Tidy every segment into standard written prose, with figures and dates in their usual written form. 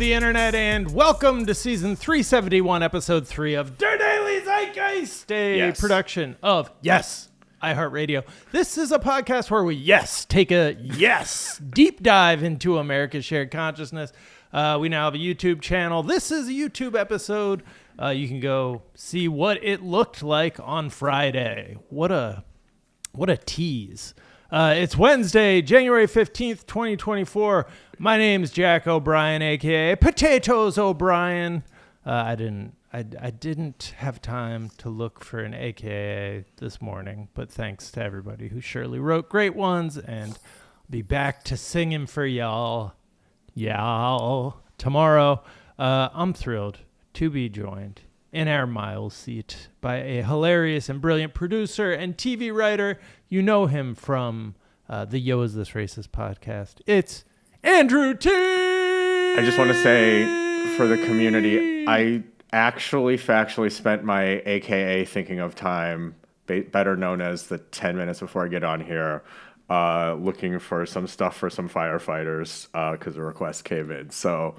the internet, and welcome to season 371, episode 3 of Der Daily Zeitgeist, a production of iHeartRadio. This is a podcast where we take a deep dive into America's shared consciousness. We now have a YouTube channel. This is a YouTube episode. You can go see what it looked like on Friday. What a tease. It's Wednesday, January 15th, 2024. My name is JackO'Brien, aka Potatoes O'Brien. I didn't have time to look for an AKA this morning, but thanks to everybody who surely wrote great ones, and I'll be back to singing for y'all tomorrow. I'm thrilled to be joined in our Miles seat by a hilarious and brilliant producer and TV writer. You know him from the Yo Is This Racist podcast. It's Andrew T. I just want to say for the community, I actually factually spent my AKA thinking of time, better known as the 10 minutes before I get on here, looking for some stuff for some firefighters because the request came in. So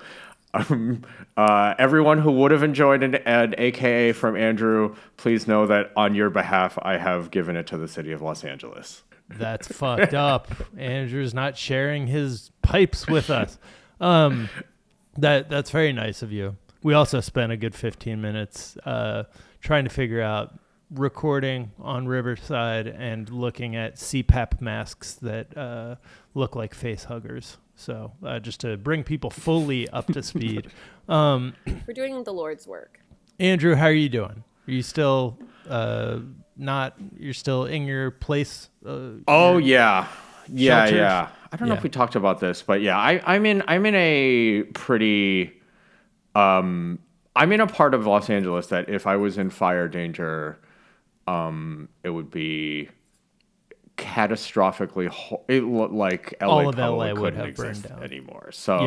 everyone who would have enjoyed an AKA from Andrew, please know that on your behalf, I have given it to the city of Los Angeles. That's fucked up. Andrew's not sharing his pipes with us. That's very nice of you. We also spent a good 15 minutes trying to figure out recording on Riverside and looking at CPAP masks that look like face huggers. So just to bring people fully up to speed. We're doing the Lord's work. Andrew, how are you doing? Are you still you're still in your place? Yeah. I don't know if we talked about this, but I'm in a pretty, I'm in a part of Los Angeles that if I was in fire danger, it would be catastrophically like LA all of LA would have burned down anymore. So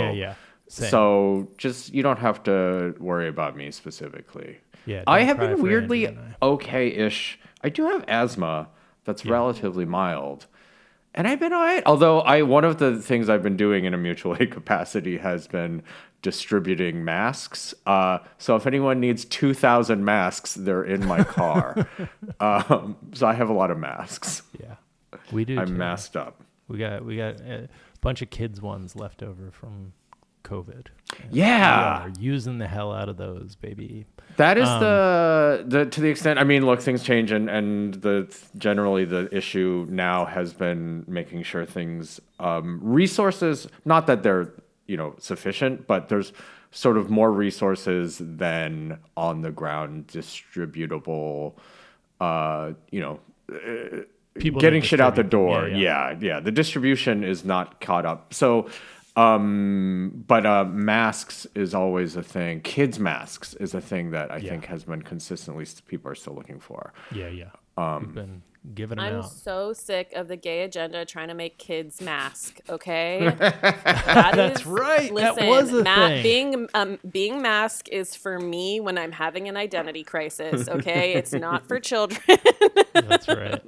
same. So just you don't have to worry about me specifically. Yeah, I have been weirdly okay-ish. I do have asthma that's relatively mild, and I've been all right. Although one of the things I've been doing in a mutual aid capacity has been distributing masks. So if anyone needs 2,000 masks, they're in my car. So I have a lot of masks. Yeah. We do. I'm masked up. We got a bunch of kids ones left over from COVID. Yeah, we are using the hell out of those, baby. That is the to the extent. I mean, look, things change, and generally the issue now has been making sure things resources. Not that they're sufficient, but there's sort of more resources than on the ground distributable. People getting shit out the door. Yeah. The distribution is not caught up. So, but masks is always a thing. Kids masks is a thing that I think has been consistently people are still looking for. Yeah. We've been giving them out. I'm so sick of the gay agenda trying to make kids mask. Okay, that's right. Listen, that was a thing. Being mask is for me when I'm having an identity crisis. Okay, it's not for children. That's right.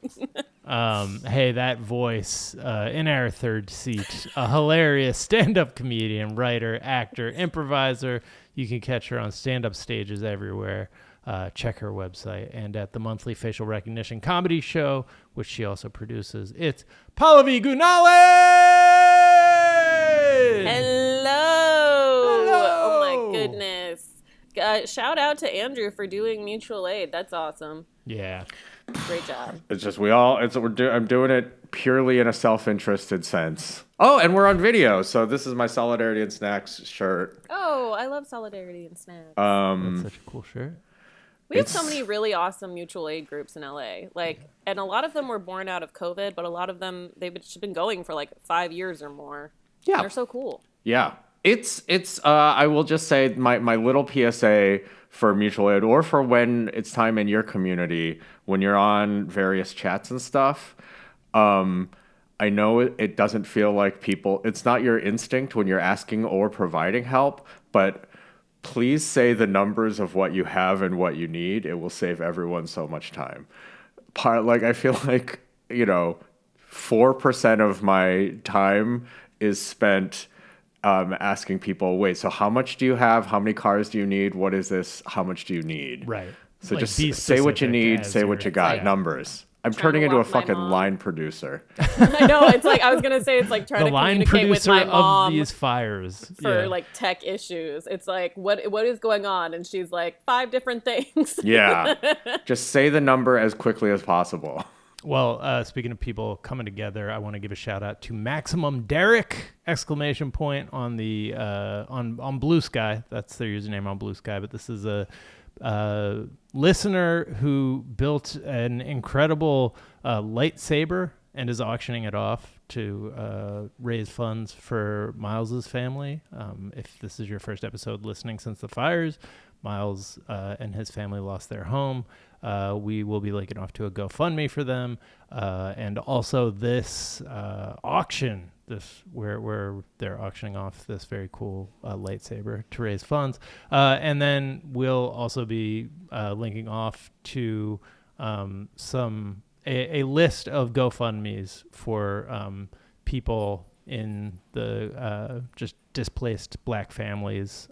Hey, that voice in our third seat, a hilarious stand-up comedian, writer, actor, improviser. You can catch her on stand-up stages everywhere. Check her website and at the monthly facial recognition comedy show, which she also produces. It's Pallavi Gunalan! Hello! Oh my goodness. Shout out to Andrew for doing mutual aid. That's awesome. Yeah. Great job. It's just I'm doing it purely in a self-interested sense. Oh, and we're on video, so this is my Solidarity and Snacks shirt. Oh, I love Solidarity and Snacks. That's such a cool shirt. We have so many really awesome mutual aid groups in LA. And a lot of them were born out of COVID, but a lot of them, they've been going for 5 years or more. Yeah. They're so cool. Yeah. It's I will just say my little PSA for mutual aid, or for when it's time in your community, when you're on various chats and stuff, I know it doesn't feel like it's not your instinct when you're asking or providing help, but please say the numbers of what you have and what you need. It will save everyone so much time. I feel like, 4% of my time is spent asking people, wait, so how much do you have? How many cars do you need? What is this? How much do you need? Right. So just say what you need, say what you got, numbers. I'm turning into a fucking line producer. I know. It's like, I was going to say, it's like trying to communicate with my mom. Of these fires. For like tech issues. It's like, what is going on? And she's like, 5 different things. Yeah. Just say the number as quickly as possible. Well, speaking of people coming together, I want to give a shout out to Maximum Derek! On the on Blue Sky. That's their username on Blue Sky. But this is a listener who built an incredible lightsaber and is auctioning it off to raise funds for Miles's family. If this is your first episode listening since the fires, Miles and his family lost their home. We will be linking off to a GoFundMe for them. And also this auction, where they're auctioning off this very cool lightsaber to raise funds. And then we'll also be linking off to a list of GoFundMes for people in the just displaced Black families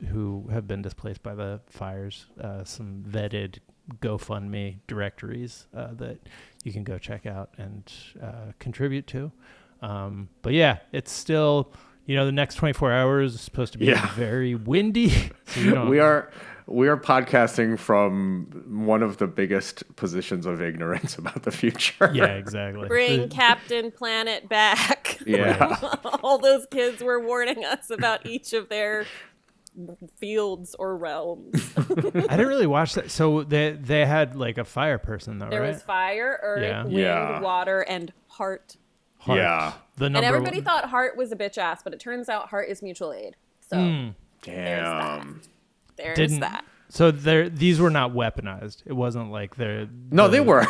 who have been displaced by the fires. Some vetted GoFundMe directories that you can go check out and contribute to. But yeah, it's still, the next 24 hours is supposed to be very windy. So we are podcasting from one of the biggest positions of ignorance about the future. Yeah, exactly. Bring Captain Planet back. Yeah. All those kids were warning us about each of their fields or realms. I didn't really watch that. So they had like a fire person though, there right? Was fire, earth, wind, water, and heart. Yeah. And everybody thought heart was a bitch ass, but it turns out heart is mutual aid. So damn. There's that. So these were not weaponized. It wasn't like they're No, they were.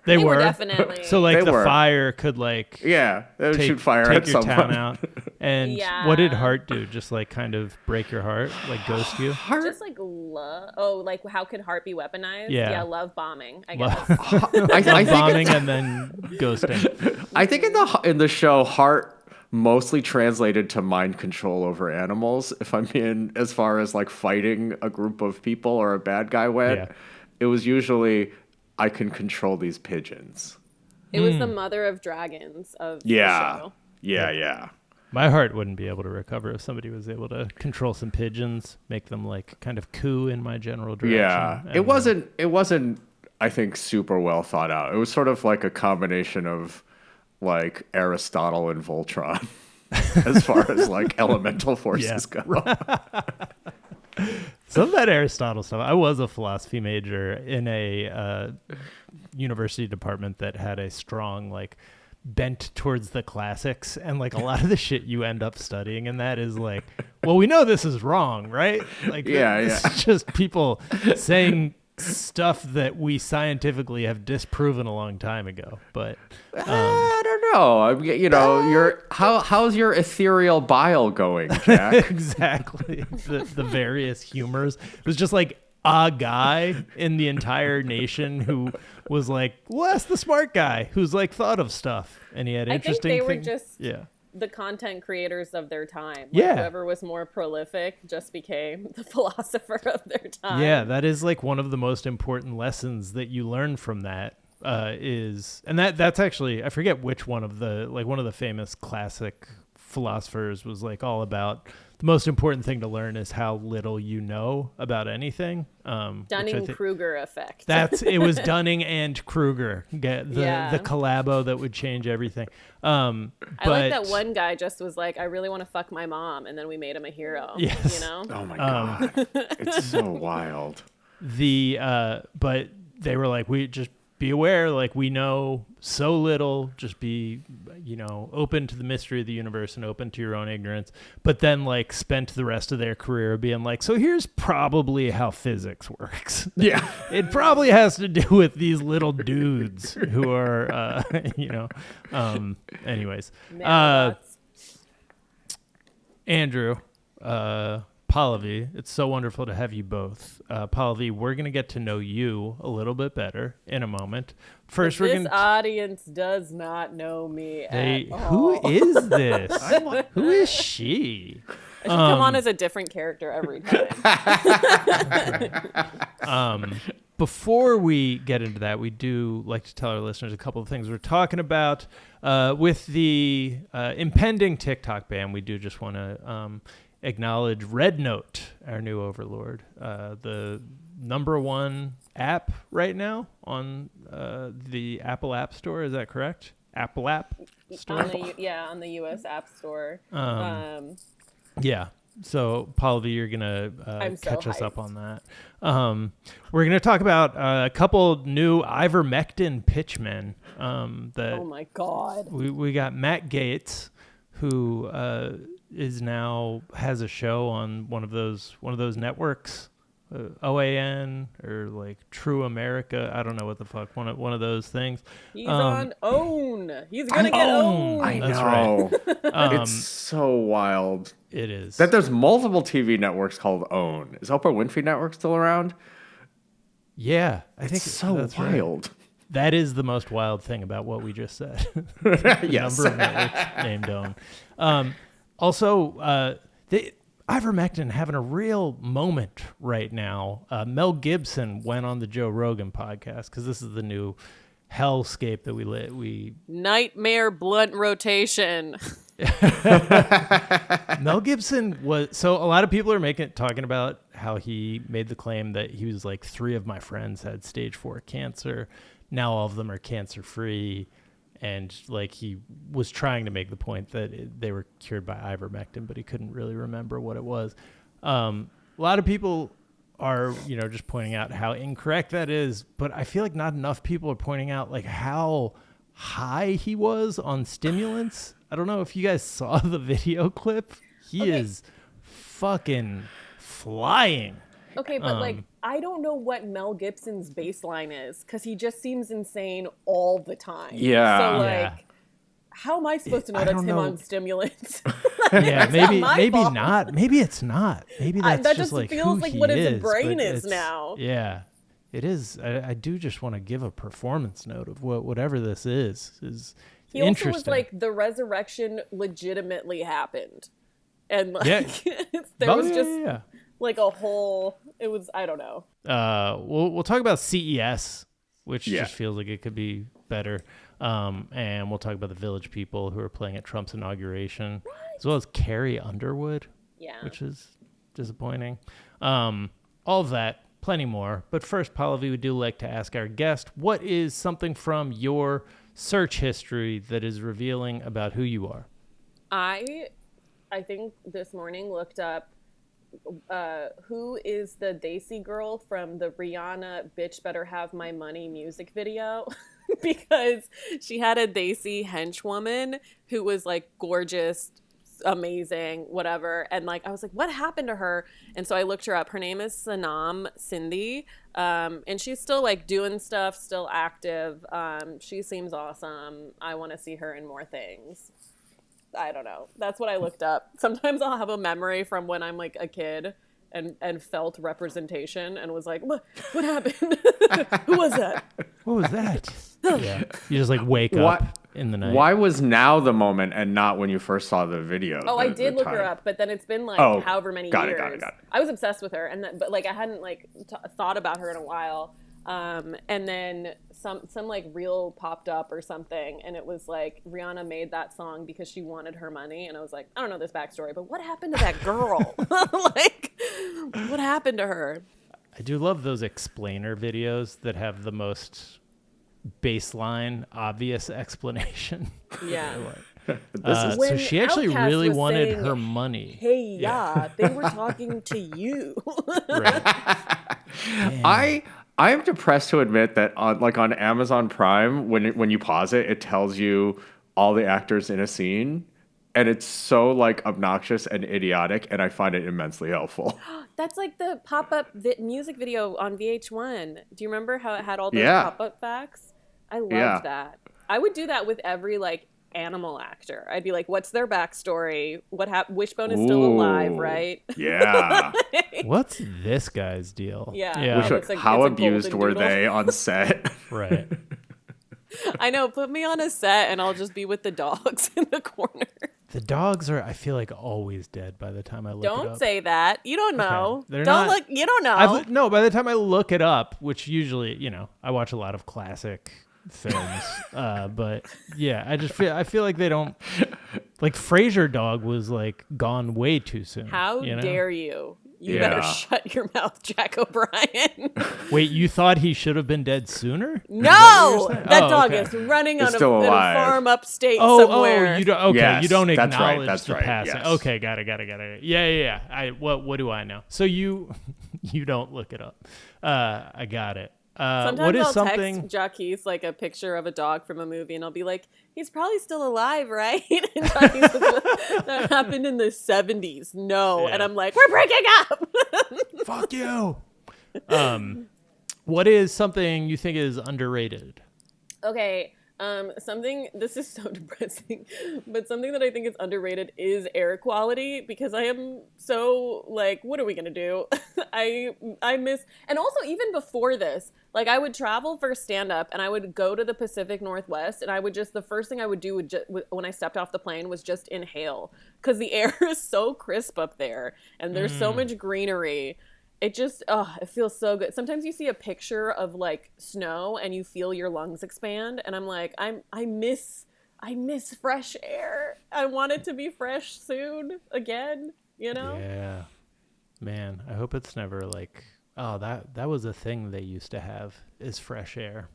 They were definitely. So like fire could like they would shoot fire at your someone. town out. And what did heart do? Just like kind of break your heart, like ghost you? Heart? Just like love. Oh, like how could heart be weaponized? Yeah, love bombing. I guess. I bombing and then ghosting. I think in the show, heart mostly translated to mind control over animals. If I'm in as far as like fighting a group of people or a bad guy went, it was usually I can control these pigeons. It was the mother of dragons of the show. Yeah. My heart wouldn't be able to recover if somebody was able to control some pigeons, make them like kind of coo in my general direction. Yeah, it wasn't. I think super well thought out. It was sort of like a combination of like Aristotle and Voltron, as far as like elemental forces go. Some of that Aristotle stuff. I was a philosophy major in a university department that had a strong like bent towards the classics, and like a lot of the shit you end up studying in that is like, well, we know this is wrong, right? Like, it's just people saying stuff that we scientifically have disproven a long time ago. But I don't know. How's your ethereal bile going, Jack? Exactly. The various humors. It was just like a guy in the entire nation who was like, well, that's the smart guy who's like thought of stuff, and he had interesting things. I think they were just the content creators of their time. Whoever was more prolific just became the philosopher of their time. Yeah, that is like one of the most important lessons that you learn from that. That's actually, I forget which one of the famous classic philosophers was like all about the most important thing to learn is how little you know about anything. Dunning-Kruger effect. It was Dunning and Kruger, the collabo that would change everything. I like that one guy just was like, I really want to fuck my mom, and then we made him a hero. Yes. Oh my god, it's so wild. But they were like, we just be aware, like we know so little, just be, open to the mystery of the universe and open to your own ignorance. But then like spent the rest of their career being like, so here's probably how physics works. Yeah. It probably has to do with these little dudes who are, anyways. Andrew, Pallavi. It's so wonderful to have you both. Pallavi, we're going to get to know you a little bit better in a moment. First, this audience does not know me at all. Who is this? Who is she? I should come on as a different character every time. Before we get into that, we do like to tell our listeners a couple of things we're talking about. With the impending TikTok ban, we do just want to acknowledge RedNote, our new overlord, the #1 app right now on the Apple App Store. Is that correct? Apple App Store? On the U.S. App Store. Yeah. So, Pallavi, you're going to catch us up on that. We're going to talk about a couple new Ivermectin pitchmen. Oh, my God. We got Matt Gaetz, who has a show on one of those networks, OAN or like True America. I don't know what the fuck. One of those things. He's on OWN. He's gonna get OWN. I know. That's right. It's so wild. It is. That there's multiple TV networks called OWN. Is Oprah Winfrey Network still around? Yeah, I think it's so that's wild. Right. That is the most wild thing about what we just said. Yes. Number of networks named OWN. Also, Ivermectin having a real moment right now. Mel Gibson went on the Joe Rogan podcast because this is the new hellscape that we Nightmare blunt rotation. Mel Gibson was, so a lot of people are talking about how he made the claim that he was like 3 of my friends had stage 4 cancer. Now all of them are cancer free. And like he was trying to make the point that they were cured by ivermectin, but he couldn't really remember what it was. A lot of people are, just pointing out how incorrect that is, but I feel like not enough people are pointing out like how high he was on stimulants. I don't know if you guys saw the video clip. He is fucking flying. Okay, but I don't know what Mel Gibson's baseline is because he just seems insane all the time. Yeah. So how am I supposed to know that's him on stimulants? Yeah, maybe not. Maybe it's not. Maybe that's that just like feels who like he what is, his brain is now. Yeah, it is. I do just want to give a performance note of whatever this is he interesting. Also was like the resurrection legitimately happened, and like there was just like a whole. It was, I don't know. We'll talk about CES, which just feels like it could be better. And we'll talk about the Village People who are playing at Trump's inauguration, as well as Carrie Underwood, which is disappointing. All of that, plenty more. But first, Pallavi, we do like to ask our guest, what is something from your search history that is revealing about who you are? I think this morning looked up who is the Daisy girl from the Rihanna Bitch Better Have My Money music video. Because she had a Daisy henchwoman who was like gorgeous, amazing, whatever. And like, I was like, what happened to her? And so I looked her up. Her name is Sanam Cindy. And she's still like doing stuff, still active. She seems awesome. I want to see her in more things. I don't know. That's what I looked up. Sometimes I'll have a memory from when I'm like a kid and felt representation and was like, what happened? Who was that? What was that? Yeah. You just like wake up in the night. Why was now the moment and not when you first saw the video? I did look her up, but then it's been like however many years. Got it. I was obsessed with her, but like I hadn't like thought about her in a while. And then some like reel popped up or something, and it was like Rihanna made that song because she wanted her money, and I was like, I don't know this backstory, but what happened to that girl? Like, what happened to her? I do love those explainer videos that have the most baseline, obvious explanation. Yeah. So she actually really wanted her money. Hey, they were talking to you. Right. I'm depressed to admit that on Amazon Prime, when you pause it, it tells you all the actors in a scene, and it's so like obnoxious and idiotic, and I find it immensely helpful. That's like the pop-up music video on VH1. Do you remember how it had all those pop-up facts? I loved that. I would do that with every like animal actor. I'd be like, what's their backstory? Wishbone is still alive, right? Yeah. What's this guy's deal? Yeah. How abused were they on set? Right. I know. Put me on a set and I'll just be with the dogs in the corner. The dogs are, I feel like, always dead by the time I look it up. Don't say that. You don't know. Okay. Look. You don't know. No, by the time I look it up, which usually, I watch a lot of classic films. But yeah, I feel like they don't, like Frasier dog was like gone way too soon. How dare you? You better shut your mouth, JackO'Brien. Wait, you thought he should have been dead sooner? No, that dog is running on a farm upstate somewhere. Oh, you don't. Okay, yes, you don't acknowledge the right, passing. yes. Okay, got it. Yeah. What do I know? So you don't look it up. I got it. Sometimes what is I'll something... text Jackie's like a picture of a dog from a movie, and I'll be like, "He's probably still alive, right?" And Jackie's like, that happened in the 70s. No, and I'm like, "We're breaking up." Fuck you. What is something you think is underrated? Okay. This is so depressing, but something that I think is underrated is air quality, because I am so like, what are we going to do? I miss, and also even before this, like I would travel for stand up and I would go to the Pacific Northwest and I would the first thing I would do when I stepped off the plane was just inhale, because the air is so crisp up there and there's so much greenery. It just, it feels so good. Sometimes you see a picture of like snow and you feel your lungs expand. And I'm like, I miss fresh air. I want it to be fresh soon again, Yeah, man, I hope it's never like, that was a thing they used to have, is fresh air.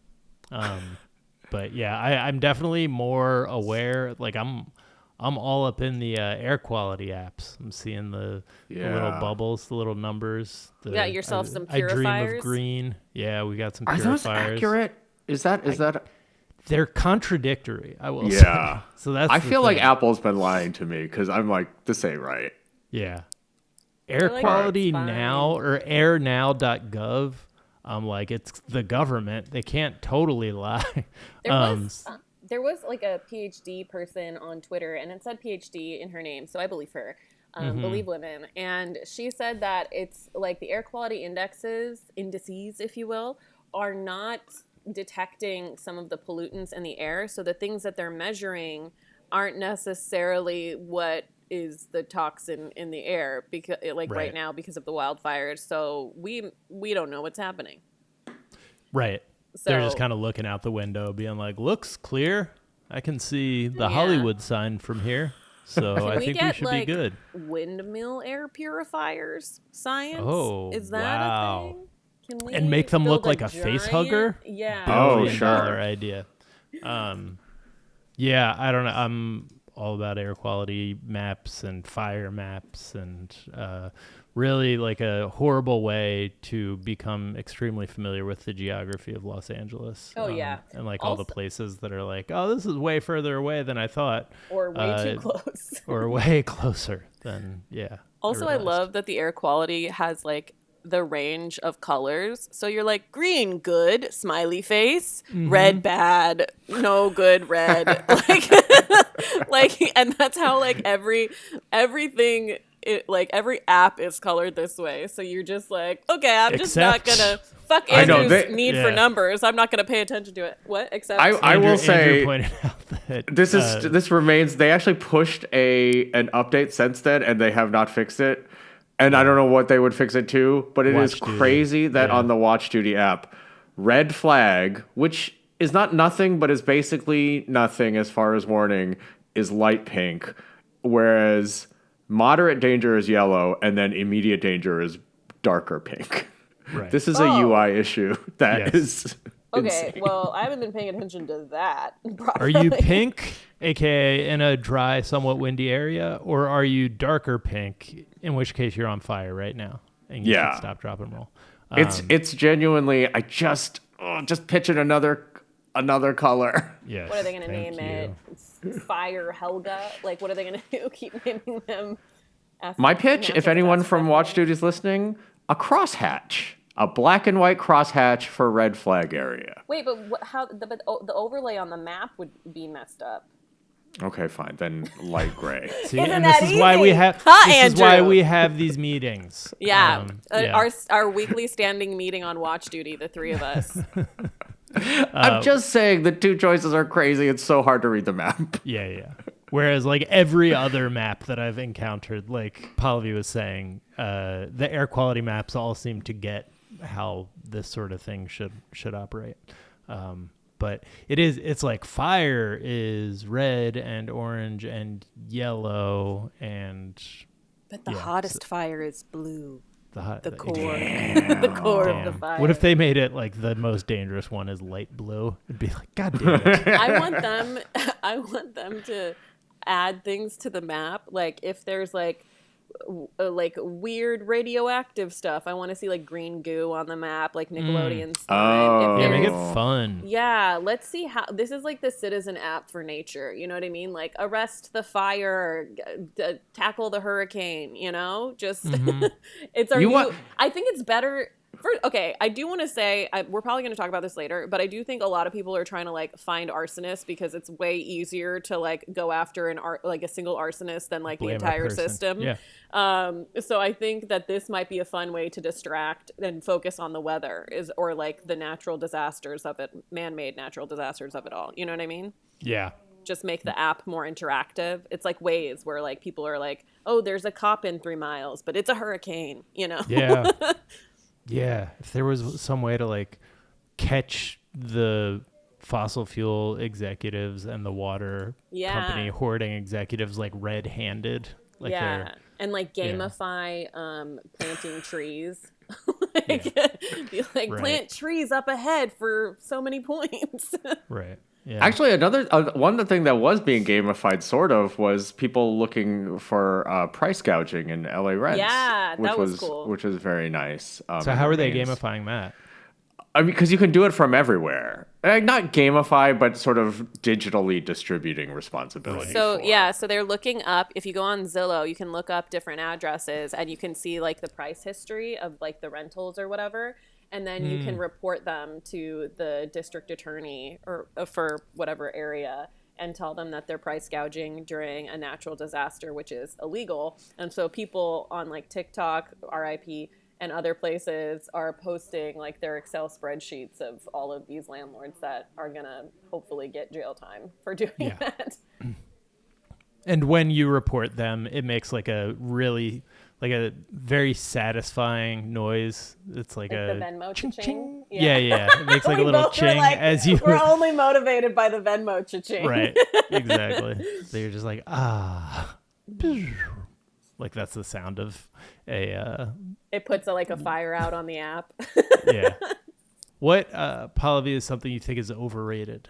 But yeah, I'm definitely more aware. Like I'm all up in the air quality apps. I'm seeing the little bubbles, the little numbers. You got yourself some purifiers? I dream of green. Yeah, we got some purifiers. Are those accurate? Is that? They're contradictory, I will say. Yeah. So that's I feel like Apple's been lying to me, because I'm like, this ain't right. Yeah. Air quality now, or airnow.gov. I'm like, it's the government. They can't totally lie. There was like a PhD person on Twitter, and it said PhD in her name, so I believe her. Believe women. And she said that it's like the air quality indices, if you will, are not detecting some of the pollutants in the air. So the things that they're measuring aren't necessarily what is the toxin in the air, because right now, because of the wildfires. So we don't know what's happening. Right. So, they're just kind of looking out the window, being like, looks clear. I can see the Hollywood sign from here. So I think we should be good. Windmill air purifiers, science? Oh, is that wow. a thing? Can we and make them look like a face hugger? Yeah. Oh, sure. Idea. Yeah, I don't know. I'm all about air quality maps and fire maps, and really like a horrible way to become extremely familiar with the geography of Los Angeles. Oh, yeah. And like all the places that are like, oh, this is way further away than I thought. Or way too close. Or way closer than, Also, I love that the air quality has like the range of colors. So you're like, green, good, smiley face, red, bad, no good, red. And that's how like everything, every app is colored this way. So you're just like, okay, I'm just not gonna fuck Andrew's need for numbers. I'm not gonna pay attention to it. What? Except I will say, Andrew pointed out that this remains. They actually pushed an update since then, and they have not fixed it. And I don't know what they would fix it to, but it is crazy that on the Watch Duty app, red flag, which is not nothing, but is basically nothing as far as warning, is light pink, whereas moderate danger is yellow, and then immediate danger is darker pink. Right. This is a UI issue that is okay. insane. Well, I haven't been paying attention to that. Probably. Are you pink, aka in a dry, somewhat windy area, or are you darker pink? In which case, you're on fire right now, and you should stop, drop, and roll. It's genuinely. I just pitching another color. Yes. What are they going to name it? Fire Helga? Like, what are they going to do? Keep naming them. My pitch, if anyone from Watch Duty is listening, a crosshatch. A black and white crosshatch for red flag area. Wait, but the overlay on the map would be messed up. Okay, fine. Then light gray. See, and this is why we have this is why we have these meetings. Yeah. Our weekly standing meeting on watch duty, the three of us. I'm just saying the two choices are crazy. It's so hard to read the map. Yeah. Whereas like every other map that I've encountered, like Pallavi was saying, the air quality maps all seem to get how this sort of thing should operate. But it's like fire is red and orange and yellow but the hottest fire is blue. The core. Damn. The core of the fire. What if they made it like the most dangerous one is light blue? It'd be like, God damn it. I want them to add things to the map. Like if there's like weird radioactive stuff, I want to see like green goo on the map, like Nickelodeon slime. Yeah, make it fun. Yeah, let's see how this is like the citizen app for nature. You know what I mean? Like arrest the fire, tackle the hurricane. You know, just it's our. I think it's better. I do want to say, we're probably going to talk about this later, but I do think a lot of people are trying to like find arsonists because it's way easier to like go after a single arsonist than like the entire system. Yeah. So I think that this might be a fun way to distract and focus on the weather or like the natural disasters of it, man-made natural disasters of it all. You know what I mean? Yeah. Just make the app more interactive. It's like Waze where like people are like, oh, there's a cop in 3 miles, but it's a hurricane, you know? Yeah. Yeah, if there was some way to like catch the fossil fuel executives and the water company hoarding executives like red-handed, like and like gamify planting trees, be like plant trees up ahead for so many points. Right. Yeah. Actually, another one thing that was being gamified sort of was people looking for price gouging in LA rents. Yeah, that was cool. Which was very nice. So how are they gamifying that? I mean, because you can do it from everywhere. Not gamify, but sort of digitally distributing responsibility. So so they're looking up. If you go on Zillow, you can look up different addresses, and you can see like the price history of like the rentals or whatever. And then you can report them to the district attorney or for whatever area and tell them that they're price gouging during a natural disaster, which is illegal. And so people on like TikTok, RIP, and other places are posting like their Excel spreadsheets of all of these landlords that are going to hopefully get jail time for doing that. And when you report them, it makes like a very satisfying noise. It's like a the Venmo cha-ching. Yeah. It makes like a little ching as you. We're only motivated by the Venmo cha-ching. Right. Exactly. So you're just like like that's the sound of a. It puts a fire out on the app. Yeah. What Pallavi is something you think is overrated?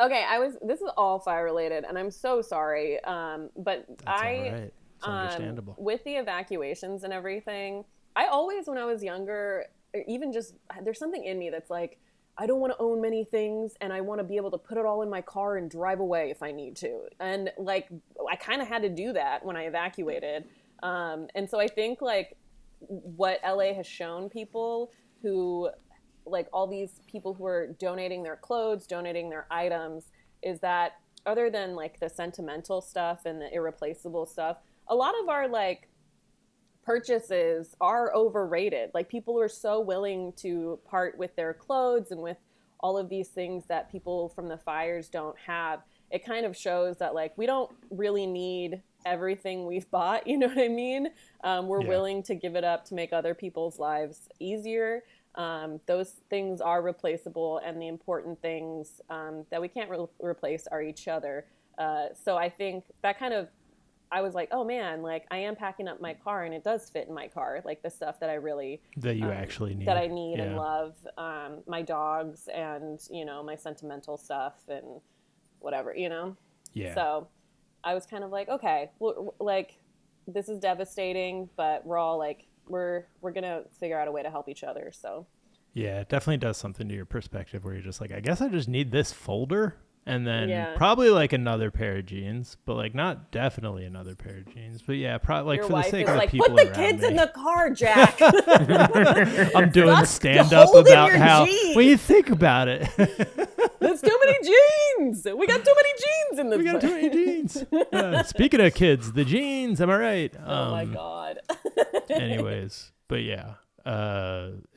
Okay, this is all fire related, and I'm so sorry. But That's all right. It's understandable. With the evacuations and everything, I always, when I was younger, even just, there's something in me that's like, I don't want to own many things, and I want to be able to put it all in my car and drive away if I need to. And like, I kind of had to do that when I evacuated. And so I think like what LA has shown people who, like all these people who are donating their clothes, donating their items, is that other than like the sentimental stuff and the irreplaceable stuff, a lot of our like purchases are overrated. Like people are so willing to part with their clothes and with all of these things that people from the fires don't have. It kind of shows that like we don't really need everything we've bought, you know what I mean? We're willing to give it up to make other people's lives easier. Those things are replaceable, and the important things that we can't replace are each other. So I think that kind of, I was like, oh man, like I am packing up my car and it does fit in my car, like the stuff that I really that you actually need, that I need and love, my dogs and my sentimental stuff and whatever, So I was kind of like, okay, well, like this is devastating, but we're all like we're gonna figure out a way to help each other. So yeah, it definitely does something to your perspective where you're just like, I guess I just need this folder. And then probably like another pair of jeans, but like not definitely another pair of jeans. But yeah, probably like your for the sake of the people around me. Put the kids in the car, Jack. I'm doing stand up about how when you think about it. That's too many jeans. We got too many jeans in this. We got too many jeans. Speaking of kids, the jeans. Am I right? Oh my God. Anyways, but yeah,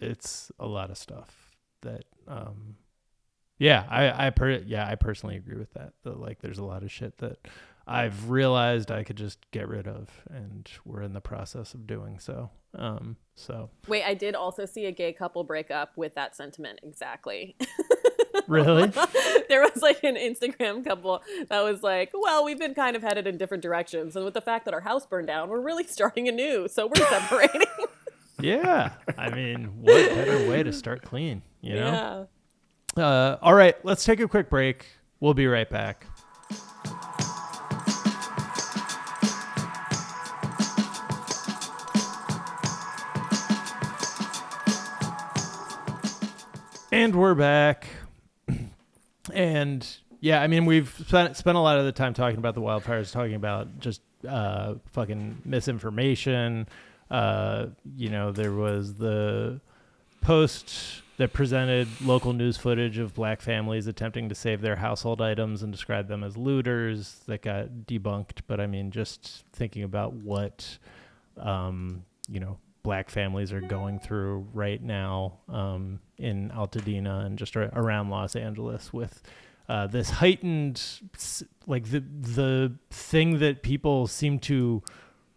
it's a lot of stuff that. I personally agree with that. Like, there's a lot of shit that I've realized I could just get rid of, and we're in the process of doing so. Wait, I did also see a gay couple break up with that sentiment exactly. Really? There was like an Instagram couple that was like, well, we've been kind of headed in different directions, and with the fact that our house burned down, we're really starting anew, so we're separating. Yeah, I mean, what better way to start clean, you know? Yeah. All right, let's take a quick break. We'll be right back. And we're back. And yeah, I mean, we've spent a lot of the time talking about the wildfires, talking about just fucking misinformation. There was the post that presented local news footage of black families attempting to save their household items and described them as looters that got debunked. But I mean, just thinking about what, black families are going through right now in Altadena and just around Los Angeles with this heightened, like the thing that people seem to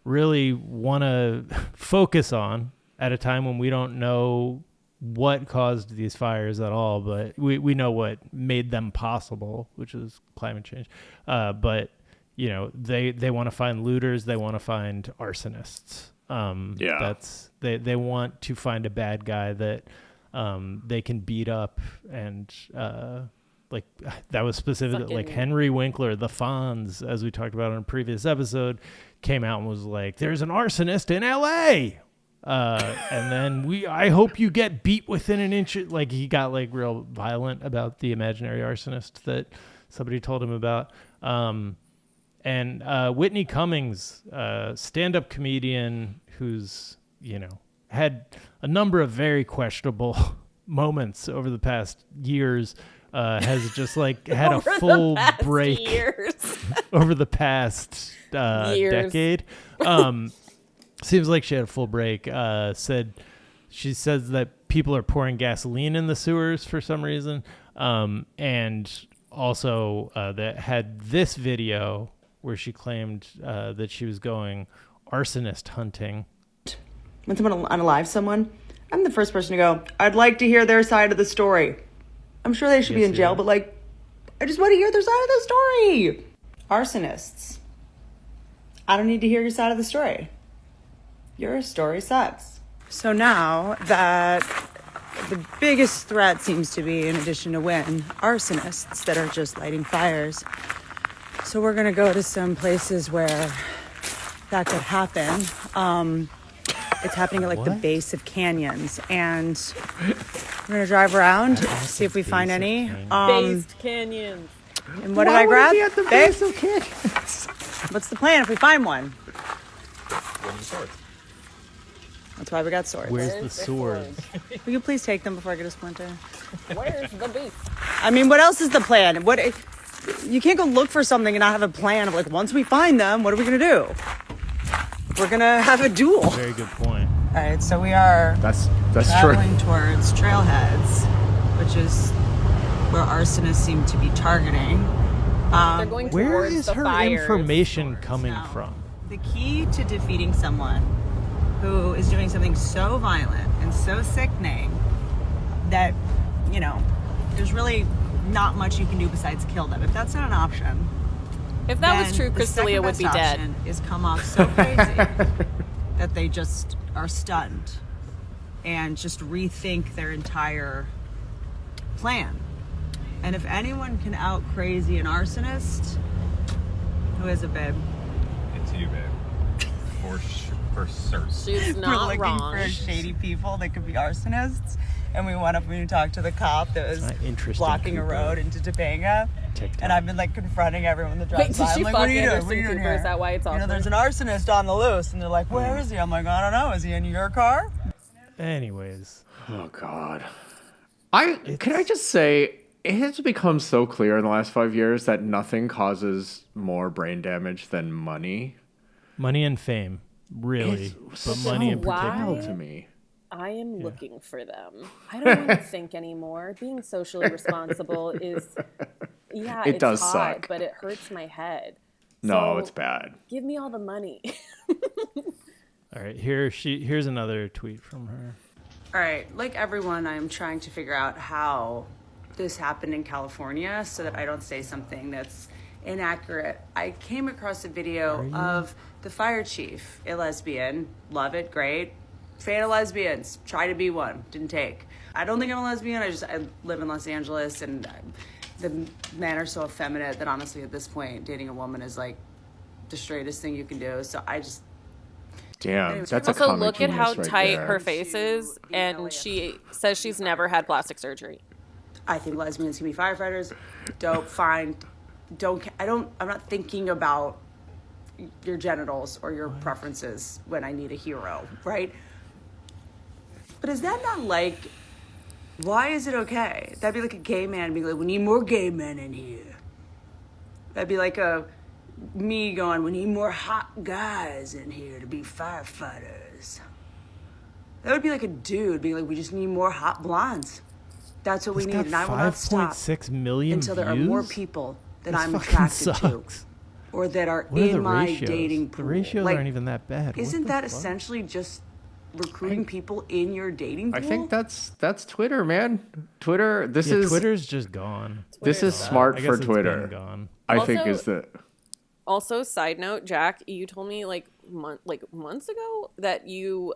really want to focus on at a time when we don't know what caused these fires at all, but we know what made them possible, which is climate change. But they want to find looters, they want to find arsonists. They want to find a bad guy that they can beat up, and like that was specific. Like Henry Winkler, the Fonz, as we talked about on a previous episode, came out and was like, "There's an arsonist in L.A." And then I hope you get beat within an inch. Like, he got like real violent about the imaginary arsonist that somebody told him about. And Whitney Cummings, stand-up comedian who's, had a number of very questionable moments over the past years, has just like had a full break over the past decade. Seems like she had a full break. She says that people are pouring gasoline in the sewers for some reason. And also that had this video where she claimed that she was going arsonist hunting. When someone unalives someone, I'm the first person to go, I'd like to hear their side of the story. I'm sure they should be in jail, but like, I just want to hear their side of the story. Arsonists. I don't need to hear your side of the story. Your story sucks. So now that the biggest threat seems to be, in addition to wind, arsonists that are just lighting fires. So we're going to go to some places where that could happen. It's happening at like the base of canyons, and we're going to drive around, see if we find any. Based canyons. And what did I grab? At the base of canyons? What's the plan if we find one? Swords. That's why we got swords. Where's the swords? Will you please take them before I get a splinter? Where's the beast? I mean, what else is the plan? You can't go look for something and not have a plan of like, once we find them, what are we going to do? We're going to have a duel. Very good point. All right, so we are that's traveling towards trailheads, which is where arsonists seem to be targeting. They're going where towards is the her fires. information coming Now, from? The key to defeating someone who is doing something so violent and so sickening that, there's really not much you can do besides kill them. If that's not an option, if that was true, Crystalia would be dead. Is come off so crazy that they just are stunned and just rethink their entire plan. And if anyone can out crazy an arsonist, who is it, babe? It's you, babe. For certain. She's We're not looking wrong. for shady people that could be arsonists. And we went up and we talked to the cop that was blocking a road into Topanga. And I've been like confronting everyone that drives by. I'm like, what are you doing? What are you doing here? Is that why it's awkward? There's an arsonist on the loose. And they're like, where is he? I'm like, I don't know. Is he in your car? Anyways. Oh, God. Can I just say, it has become so clear in the last 5 years that nothing causes more brain damage than money. Money and fame, really. But money in particular. To me. I am looking for them. I don't want to think anymore. Being socially responsible is, it does hot, suck, but it hurts my head. No, it's bad. Give me all the money. All right, here's another tweet from her. All right, like everyone, I'm trying to figure out how this happened in California so that I don't say something that's inaccurate. I came across a video of the fire chief, a lesbian. Love it, great. Fan of lesbians. Try to be one. Didn't take. I don't think I'm a lesbian. I live in Los Angeles, and the men are so effeminate that honestly at this point dating a woman is like the straightest thing you can do. So I just... Damn, anyway, that's a also comic look at how right tight there. Her face is, and she says she's never had plastic surgery. I think lesbians can be firefighters. Dope, fine. I'm not thinking about your genitals or your preferences when I need a hero, right? But is that not like, why is it okay? That'd be like a gay man being like, we need more gay men in here. That'd be like me going, we need more hot guys in here to be firefighters. That would be like a dude being like, we just need more hot blondes. That's what we need, and I will not stop 5.6 million until there are views? more people that This I'm fucking attracted sucks. to, or that are What are in the my ratios? dating pool. The ratios Like, aren't even that bad. Isn't that essentially just recruiting people in your dating pool? I think that's Twitter, man. Twitter's just gone. This is smart I for guess Twitter. It's been gone. I think is the... Also, side note, Jack, you told me months ago that you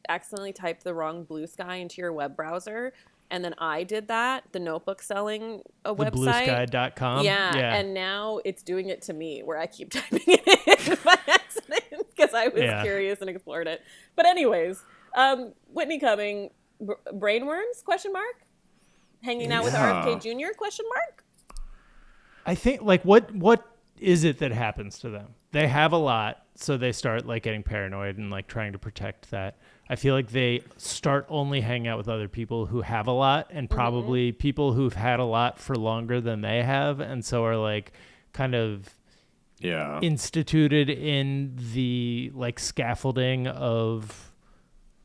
accidentally typed the wrong Blue Sky into your web browser. And then I did that, the notebook selling website. Bluesky.com? Yeah, and now it's doing it to me where I keep typing it in by accident because I was curious and explored it. But anyways, Whitney Cumming, brainworms, ? Hanging out with RFK Jr., ? I think, what is it that happens to them? They have a lot, so they start, getting paranoid and, trying to protect that. I feel like they start only hanging out with other people who have a lot, and probably people who've had a lot for longer than they have, and so are kind of instituted in the scaffolding of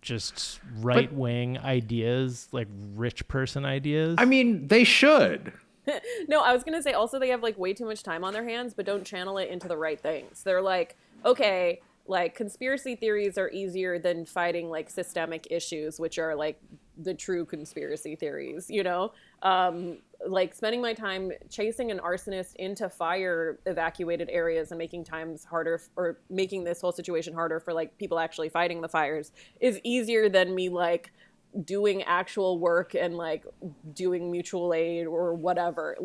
just right-wing ideas, rich person ideas. I mean, they should. No, I was going to say also they have way too much time on their hands, but don't channel it into the right things. They're okay, conspiracy theories are easier than fighting systemic issues, which are the true conspiracy theories, spending my time chasing an arsonist into fire evacuated areas and making times harder or making this whole situation harder for people actually fighting the fires is easier than me doing actual work and doing mutual aid or whatever.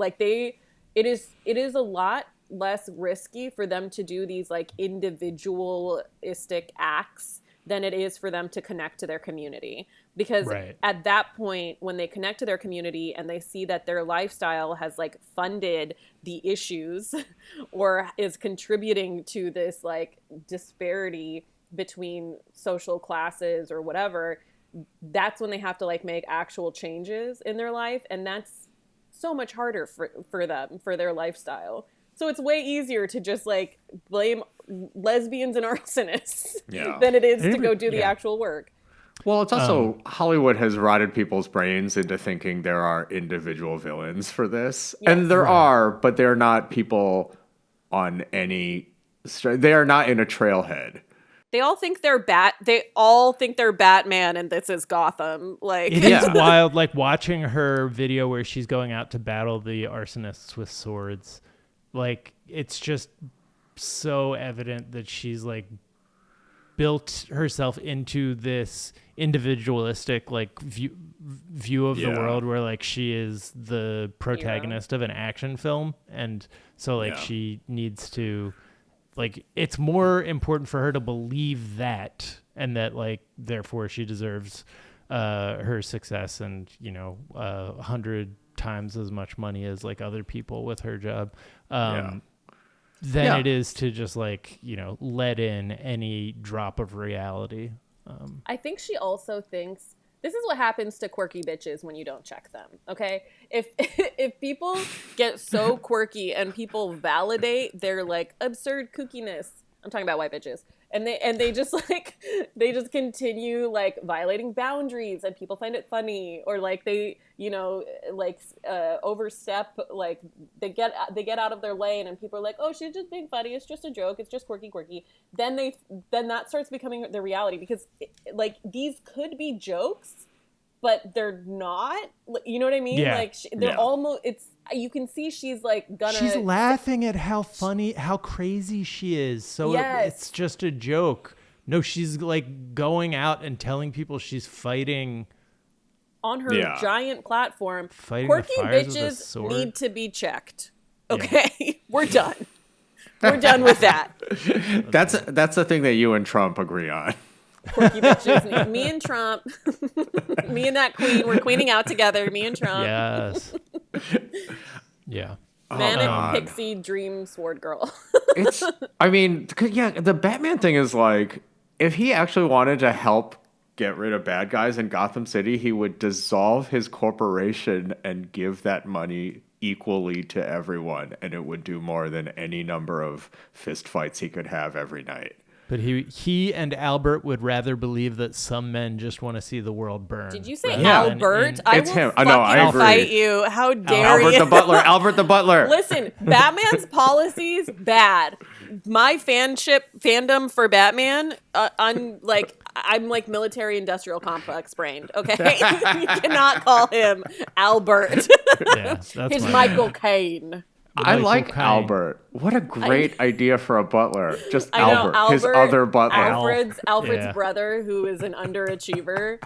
It is a lot less risky for them to do these individualistic acts than it is for them to connect to their community. Because at that point, when they connect to their community and they see that their lifestyle has funded the issues or is contributing to this disparity between social classes or whatever, that's when they have to make actual changes in their life. And that's so much harder for them, for their lifestyle. So it's way easier to just blame lesbians and arsonists than it is to go do the actual work. Well, it's also Hollywood has rotted people's brains into thinking there are individual villains for this. Yes. And there are, but they're not people on any... They are not in a trailhead. They all think they're Batman, and this is Gotham. It is wild, watching her video where she's going out to battle the arsonists with swords. It's just so evident that she's built herself into this individualistic view of the world where she is the protagonist of an action film, and so she needs to. It's more important for her to believe that, and that therefore she deserves her success and 100 times as much money as other people with her job than it is to just let in any drop of reality. I think she also thinks This is what happens to quirky bitches when you don't check them, okay? If people get so quirky and people validate their like absurd kookiness, I'm talking about white bitches, and they just continue like violating boundaries, and people find it funny, or like they overstep, like they get out of their lane, and people are like, oh, she's just being funny, it's just a joke, it's just quirky. Then that starts becoming the reality, because like these could be jokes, but they're not. You know what I mean? Yeah. Like they're almost. You can see she's like She's laughing at how funny, how crazy she is. So it's just a joke. No, she's like going out and telling people she's fighting on her giant platform. Quirky bitches need to be checked. Okay, yeah. We're done. We're done with that. That's the thing that you and Trump agree on. Quirky bitches. Me and Trump. Me and that queen. We're queening out together. Me and Trump. Yes. Yeah. Manic pixie dream sword girl. The Batman thing is like, if he actually wanted to help get rid of bad guys in Gotham City, he would dissolve his corporation and give that money equally to everyone, and it would do more than any number of fist fights he could have every night. But he and Albert would rather believe that some men just want to see the world burn. Did you say Albert? I will him. I fight you. How dare you? Albert the Butler. Listen, Batman's policies, bad. My fandom for Batman, I'm like military industrial complex brained, okay? You cannot call him Albert. Yeah, that's His Michael Caine. I like Albert. What a great idea for a butler. Just Albert, his other butler. Alfred's brother, who is an underachiever,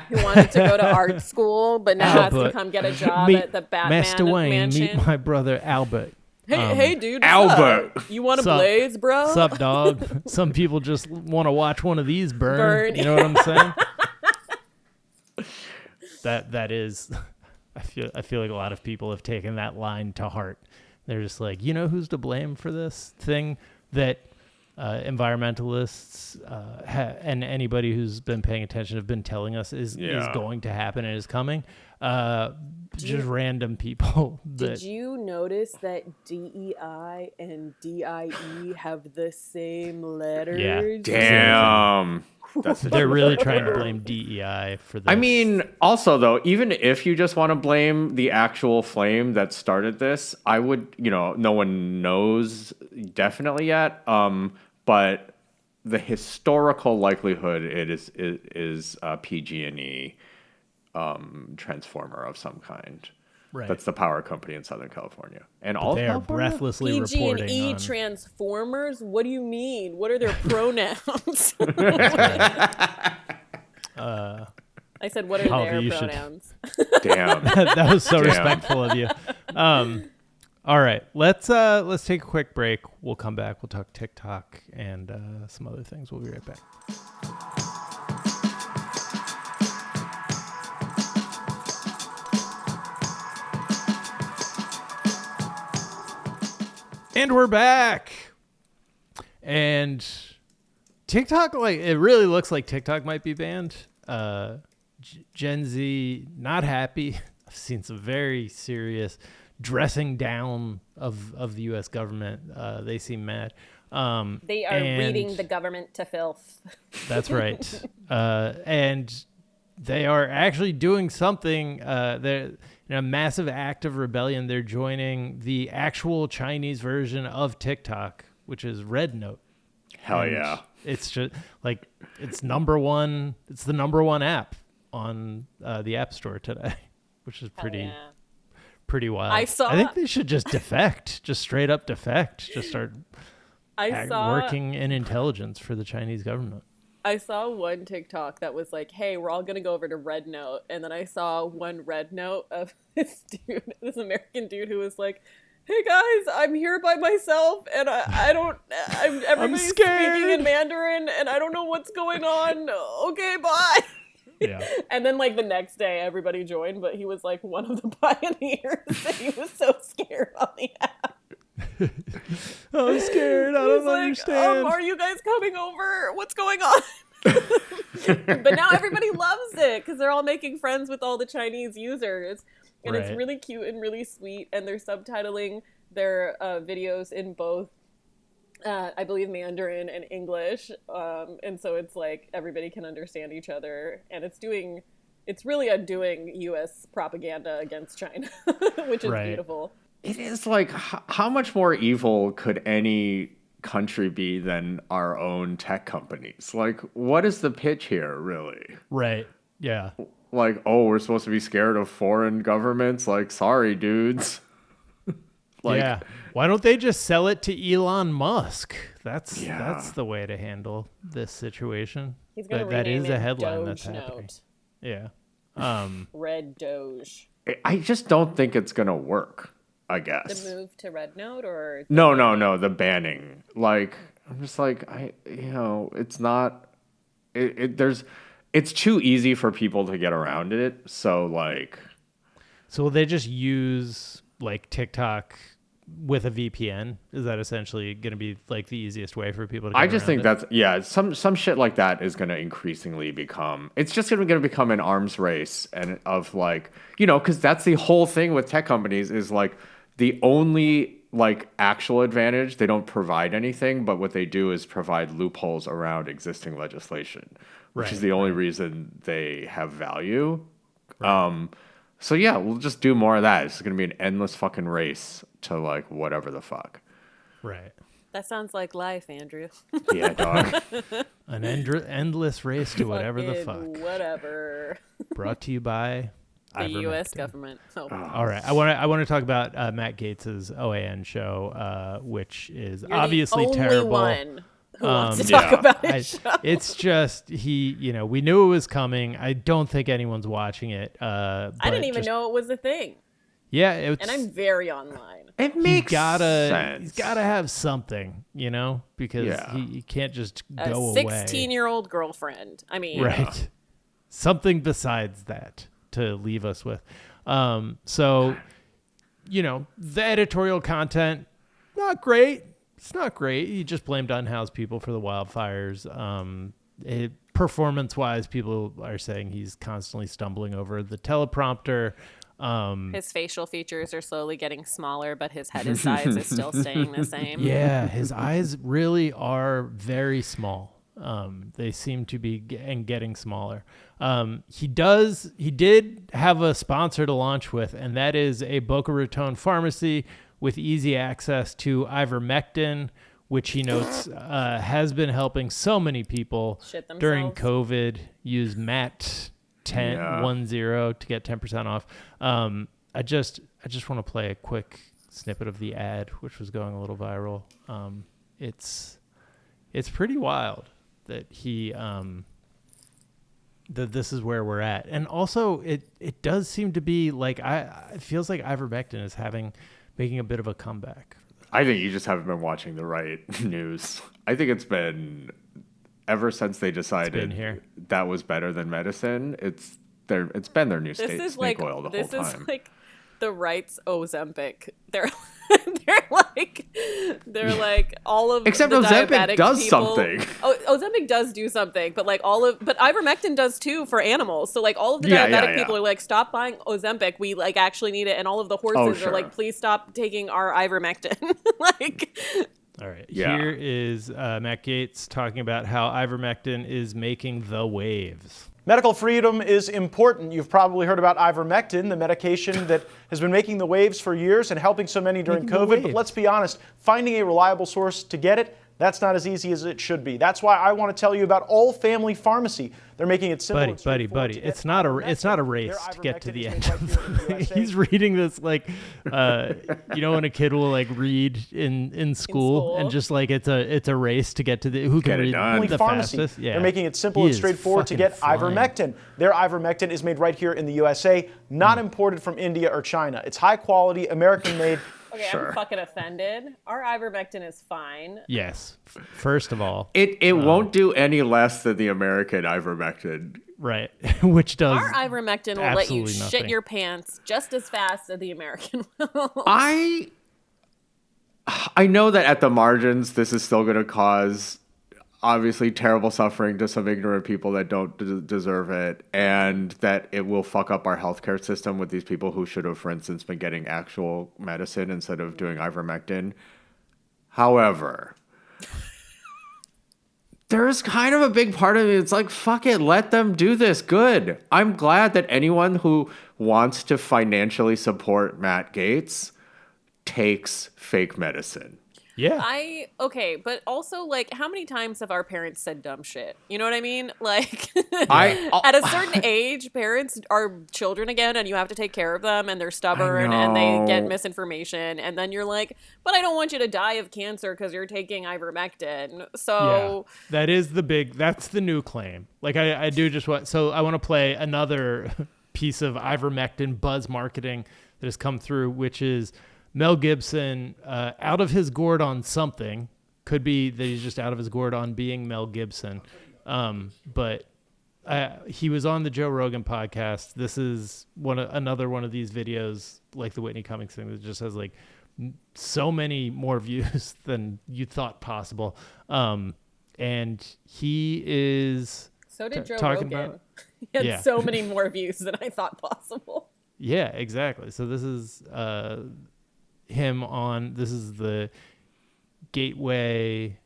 who wanted to go to art school, but now has to come get a job at the Batman Master Wayne, mansion. Meet my brother Albert. Hey, dude. Albert. You want to blaze, bro? Sup, dog? Some people just want to watch one of these burn. You know what I'm saying? That is... I feel like a lot of people have taken that line to heart. They're just like, you know who's to blame for this thing that environmentalists and anybody who's been paying attention have been telling us is going to happen and is coming? Just random people. Did you notice that DEI and DIE have the same letters? Yeah. Damn. They're really trying to blame DEI for this. I mean, also, though, even if you just want to blame the actual flame that started this, I would, no one knows definitely yet. But the historical likelihood it is a PG&E transformer of some kind. Right. That's the power company in Southern California. And but all they are breathlessly reporting PG&E on... transformers? What do you mean? What are their pronouns? I said, what are their pronouns? Damn. That was so respectful of you. All right, let's take a quick break. We'll come back. We'll talk TikTok and some other things. We'll be right back. And we're back. And TikTok, it really looks like TikTok might be banned. Gen Z, not happy. I've seen some very serious dressing down of the U.S. government. They seem mad. They are reading the government to filth. That's right. And they are actually doing something. They're in a massive act of rebellion. They're joining the actual Chinese version of TikTok, which is RedNote. Hell yeah. It's just like it's number one. It's the number one app on the App Store today, which is pretty wild. I think they should just defect, just straight up defect, just start working in intelligence for the Chinese government. I saw one TikTok that was like, hey, we're all going to go over to RedNote. And then I saw one RedNote of this American dude who was like, hey guys, I'm here by myself and everybody's speaking in Mandarin and I don't know what's going on. Okay, bye. Yeah. And then the next day everybody joined, but he was like one of the pioneers and he was so scared on the app. I'm scared. I don't understand. Are you guys coming over? What's going on? But now everybody loves it because they're all making friends with all the Chinese users. And It's really cute and really sweet. And they're subtitling their videos in both, I believe, Mandarin and English. And so it's like everybody can understand each other. And it's really undoing U.S. propaganda against China, which is beautiful. It is like, how much more evil could any country be than our own tech companies? Like, what is the pitch here, really? Right. Yeah. Like, oh, we're supposed to be scared of foreign governments? Like, sorry, dudes. Yeah. Why don't they just sell it to Elon Musk? That's the way to handle this situation. He's going to rename it a headline Doge that's happening. Note. Yeah. Red Doge. I just don't think it's going to work, I guess. The move to RedNote or? No, the banning. Like, I'm just like, it's not, it's too easy for people to get around it. So like. So will they just use like TikTok with a VPN? Is that essentially going to be like the easiest way for people to get I just think it? that's, some shit like that is going to increasingly become, it's just going to become an arms race and of like, because that's the whole thing with tech companies is like the only like actual advantage, they don't provide anything, but what they do is provide loopholes around existing legislation, which is the only reason they have value. Right. So yeah, we'll just do more of that. It's going to be an endless fucking race to like whatever the fuck. Right. That sounds like life, Andrew. Yeah, dog. An endless race to whatever the fuck. Whatever. Brought to you by the U.S. government. Oh. All right. I want to talk about Matt Gaetz's OAN show, which is obviously the only terrible. One who wants to talk about his show. It's just we knew it was coming. I don't think anyone's watching it. I didn't even know it was a thing. Yeah, and I'm very online. It makes sense. He's gotta have something, because he can't just go away. 16-year-old girlfriend. I mean, right? Something besides that to leave us with. So, the editorial content, not great. It's not great. He just blamed unhoused people for the wildfires. Performance-wise, people are saying he's constantly stumbling over the teleprompter. His facial features are slowly getting smaller, but his head size is still staying the same. Yeah, his eyes really are very small. They seem to be getting smaller. He did have a sponsor to launch with, and that is a Boca Raton pharmacy with easy access to Ivermectin, which he notes has been helping so many people during COVID. Use Matt 10 to get 10% off. I just want to play a quick snippet of the ad, which was going a little viral. It's pretty wild that he that this is where we're at, and also it does seem to be like it feels like Ivermectin is making a bit of a comeback. I think you just haven't been watching the right news. I think it's been ever since they decided that was better than medicine. It's been their new snake oil the whole time. This is like the right's Ozempic. They're like all of except the Ozempic does people, something. Ozempic does do something, but like but Ivermectin does too for animals. So like all of the diabetic people are like, stop buying Ozempic. We like actually need it, and all of the horses are like, please stop taking our Ivermectin. Like. All right. Yeah. Here is Matt Gaetz talking about how Ivermectin is making the waves. Medical freedom is important. You've probably heard about Ivermectin, the medication that has been making the waves for years and helping so many during COVID. But let's be honest, finding a reliable source to get it, that's not as easy as it should be. That's why I want to tell you about All Family Pharmacy. They're making it simple. Buddy. It's not a race to get to the end of He's reading this like, when a kid will like read in school and just like it's a race to get to who can read the fastest. Yeah. They're making it simple and straightforward to get Ivermectin. Their Ivermectin is made right here in the USA, not imported from India or China. It's high quality, American made. Okay, I'm fucking offended. Our Ivermectin is fine. Yes. First of all, it won't do any less than the American Ivermectin. Right. Which does our Ivermectin will let you shit your pants just as fast as the American will. I know that at the margins this is still going to cause obviously terrible suffering to some ignorant people that don't deserve it, and that it will fuck up our healthcare system with these people who should have, for instance, been getting actual medicine instead of doing ivermectin. However, there's kind of a big part of me. It's like, fuck it, let them do this. Good. I'm glad that anyone who wants to financially support Matt Gaetz takes fake medicine. Yeah. Okay, but also, like, how many times have our parents said dumb shit? You know what I mean? Like, at a certain age, parents are children again, and you have to take care of them, and they're stubborn, and they get misinformation, and then you're like, but I don't want you to die of cancer because you're taking ivermectin. So yeah, that's the new claim. Like, I do just want, so I want to play another piece of ivermectin buzz marketing that has come through, which is Mel Gibson out of his gourd on something. Could be that he's just out of his gourd on being Mel Gibson. But he was on the Joe Rogan podcast. This is another one of these videos, like the Whitney Cummings thing, that just has like so many more views than you thought possible. And he is... So did Joe Rogan. He had so many more views than I thought possible. Yeah, exactly. So this is... him on, this is the Gateway,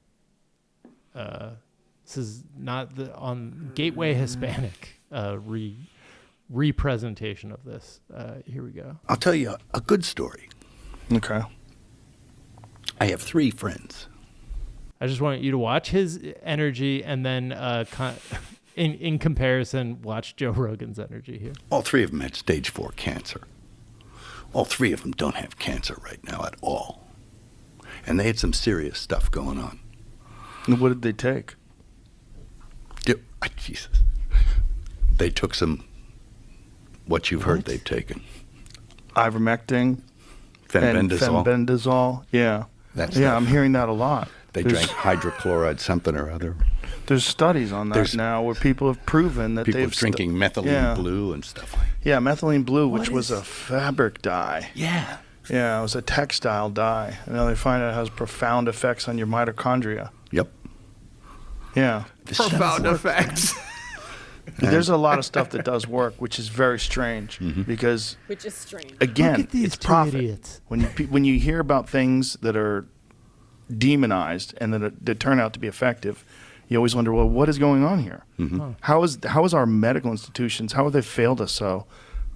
this is not the on Gateway Hispanic representation of this. Here we go. I'll tell you a good story. Okay. I have 3 friends. I just want you to watch his energy and then in comparison, watch Joe Rogan's energy here. All 3 of them had stage 4 cancer. All 3 of them don't have cancer right now at all. And they had some serious stuff going on. And what did they take? Jesus. They took some, what you've heard they've taken. Ivermectin. Fenbendazole. Fenbendazole. Yeah. I'm hearing that a lot. They drank hydrochloride something or other. There's studies on that now where people have proven that they've drinking methylene blue and stuff like that. Yeah, methylene blue, which was a fabric dye. Yeah. Yeah, it was a textile dye. And now they find out it has profound effects on your mitochondria. Yep. Yeah. Profound effects. There's a lot of stuff that does work, which is very strange because... Which is strange. Again, it's profit. Idiots. When you hear about things that are demonized and that turn out to be effective, you always wonder, well, what is going on here? Mm-hmm. How is our medical institutions, how have they failed us so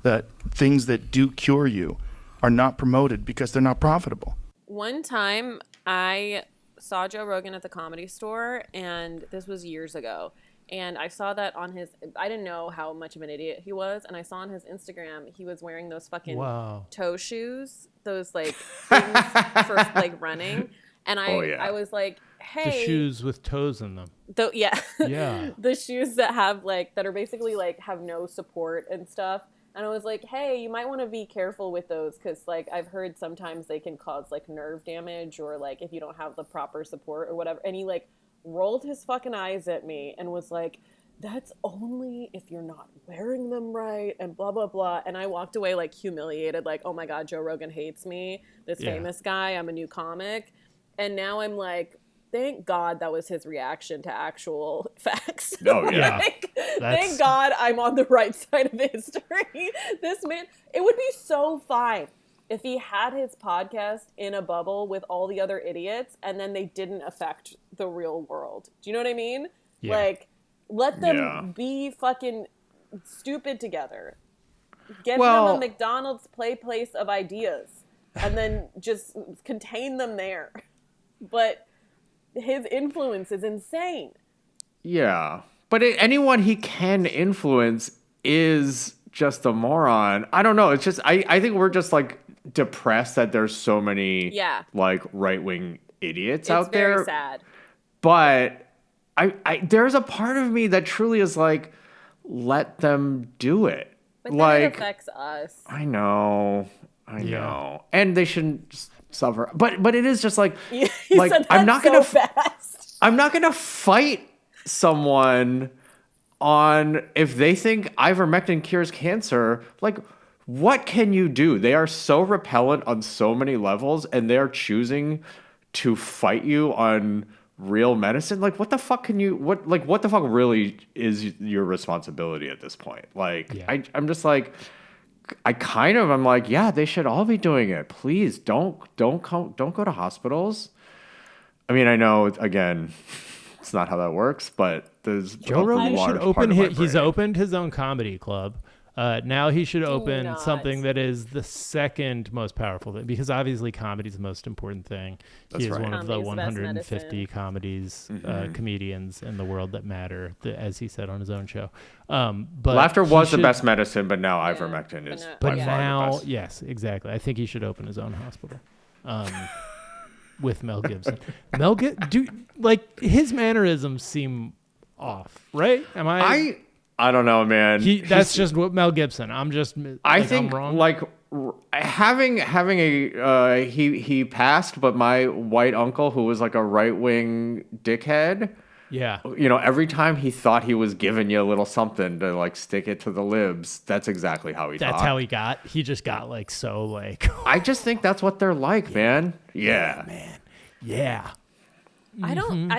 that things that do cure you are not promoted because they're not profitable? One time I saw Joe Rogan at the Comedy Store, and this was years ago. And I saw that on his, I didn't know how much of an idiot he was. And I saw on his Instagram, he was wearing those fucking toe shoes, those like things for like running. And I was like, hey. The shoes with toes in them. Yeah. Yeah. The shoes that have like, that are basically like have no support and stuff. And I was like, hey, you might want to be careful with those because like I've heard sometimes they can cause like nerve damage or like if you don't have the proper support or whatever. And he like rolled his fucking eyes at me and was like, that's only if you're not wearing them right and blah, blah, blah. And I walked away like humiliated, like, oh my God, Joe Rogan hates me. This famous guy, I'm a new comic. And now I'm like, thank God that was his reaction to actual facts. Oh, yeah. Thank God I'm on the right side of history. This man, it would be so fine if he had his podcast in a bubble with all the other idiots and then they didn't affect the real world. Do you know what I mean? Yeah. Like, let them be fucking stupid together. Give them a McDonald's place of ideas and then just contain them there. But his influence is insane. Yeah. But anyone he can influence is just a moron. I don't know. It's just, I think we're just like depressed that there's so many like right-wing idiots out there. It's very sad. But I there's a part of me that truly is like, let them do it. But like, then it affects us. I know. And they shouldn't suffer. But it is just like, like I'm not gonna fight someone on if they think ivermectin cures cancer. Like, what can you do? They are so repellent on so many levels, and they're choosing to fight you on real medicine. Like, what the fuck what the fuck really is your responsibility at this point? Like, I'm just like, I'm like, yeah, they should all be doing it. Please don't go to hospitals. I mean, I know, again, it's not how that works, but there's Joe Rogan should he's opened his own comedy club. Now he should open something that is the second most powerful thing, because obviously comedy is the most important thing. He is one of the 150 comedians in the world that matter, as he said on his own show. But laughter was the best medicine, but now ivermectin is by far the best. Yes, exactly. I think he should open his own hospital. With Mel Gibson. Like, his mannerisms seem off, right? I don't know, man. That's just what Mel Gibson. I think I'm wrong. Like, having a he passed, but my white uncle, who was like a right-wing dickhead. Yeah. You know, every time he thought he was giving you a little something to like stick it to the libs, that's exactly how he talked. That's how he got. He just got like so like. I just think that's what they're like, man. Yeah, man. Yeah. I don't.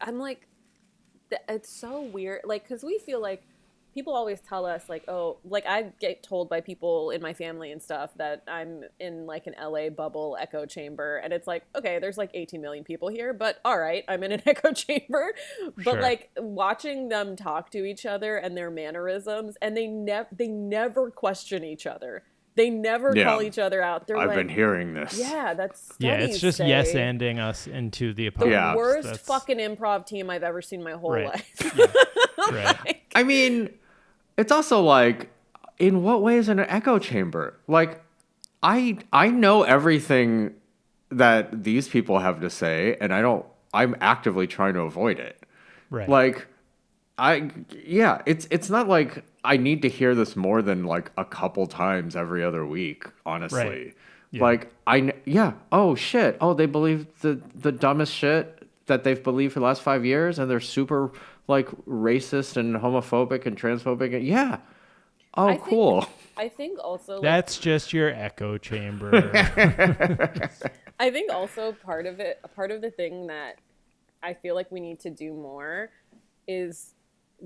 I'm like, it's so weird. Like, because we feel like people always tell us like, oh, like I get told by people in my family and stuff that I'm in like an LA bubble echo chamber, and it's like, okay, there's like 18 million people here, but all right, I'm in an echo chamber. But like watching them talk to each other and their mannerisms, and they never question each other. They never call each other out. They're I've been hearing this. Yeah, that's it's just yes-anding us into the apocalypse. The worst fucking improv team I've ever seen in my whole life. Right. I mean, it's also like, in what way is it an echo chamber? Like, I know everything that these people have to say, and I'm actively trying to avoid it. Right. Like, it's not like I need to hear this more than like a couple times every other week, honestly. Right. Yeah. Like, oh shit. Oh, they believe the dumbest shit that they've believed for the last 5 years, and they're super like racist and homophobic and transphobic. Yeah. Oh, cool. I think also that's just your echo chamber. I think also part of the thing that I feel like we need to do more is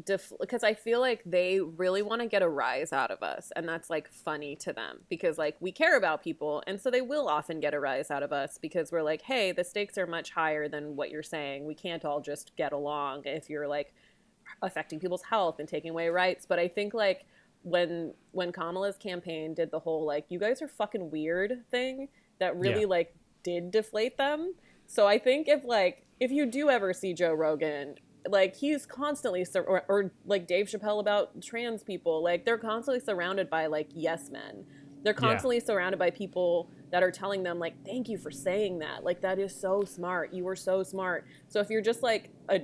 because I feel like they really want to get a rise out of us, and that's like funny to them because like we care about people, and so they will often get a rise out of us because we're like, hey, the stakes are much higher than what you're saying. We can't all just get along if you're like affecting people's health and taking away rights. But I think like when Kamala's campaign did the whole like, you guys are fucking weird thing, that really like did deflate them. So I think if you do ever see Joe Rogan, like he's constantly or like Dave Chappelle about trans people, like they're constantly surrounded by like yes men. They're constantly surrounded by people that are telling them like, thank you for saying that, like that is so smart, you were so smart. So if you're just like I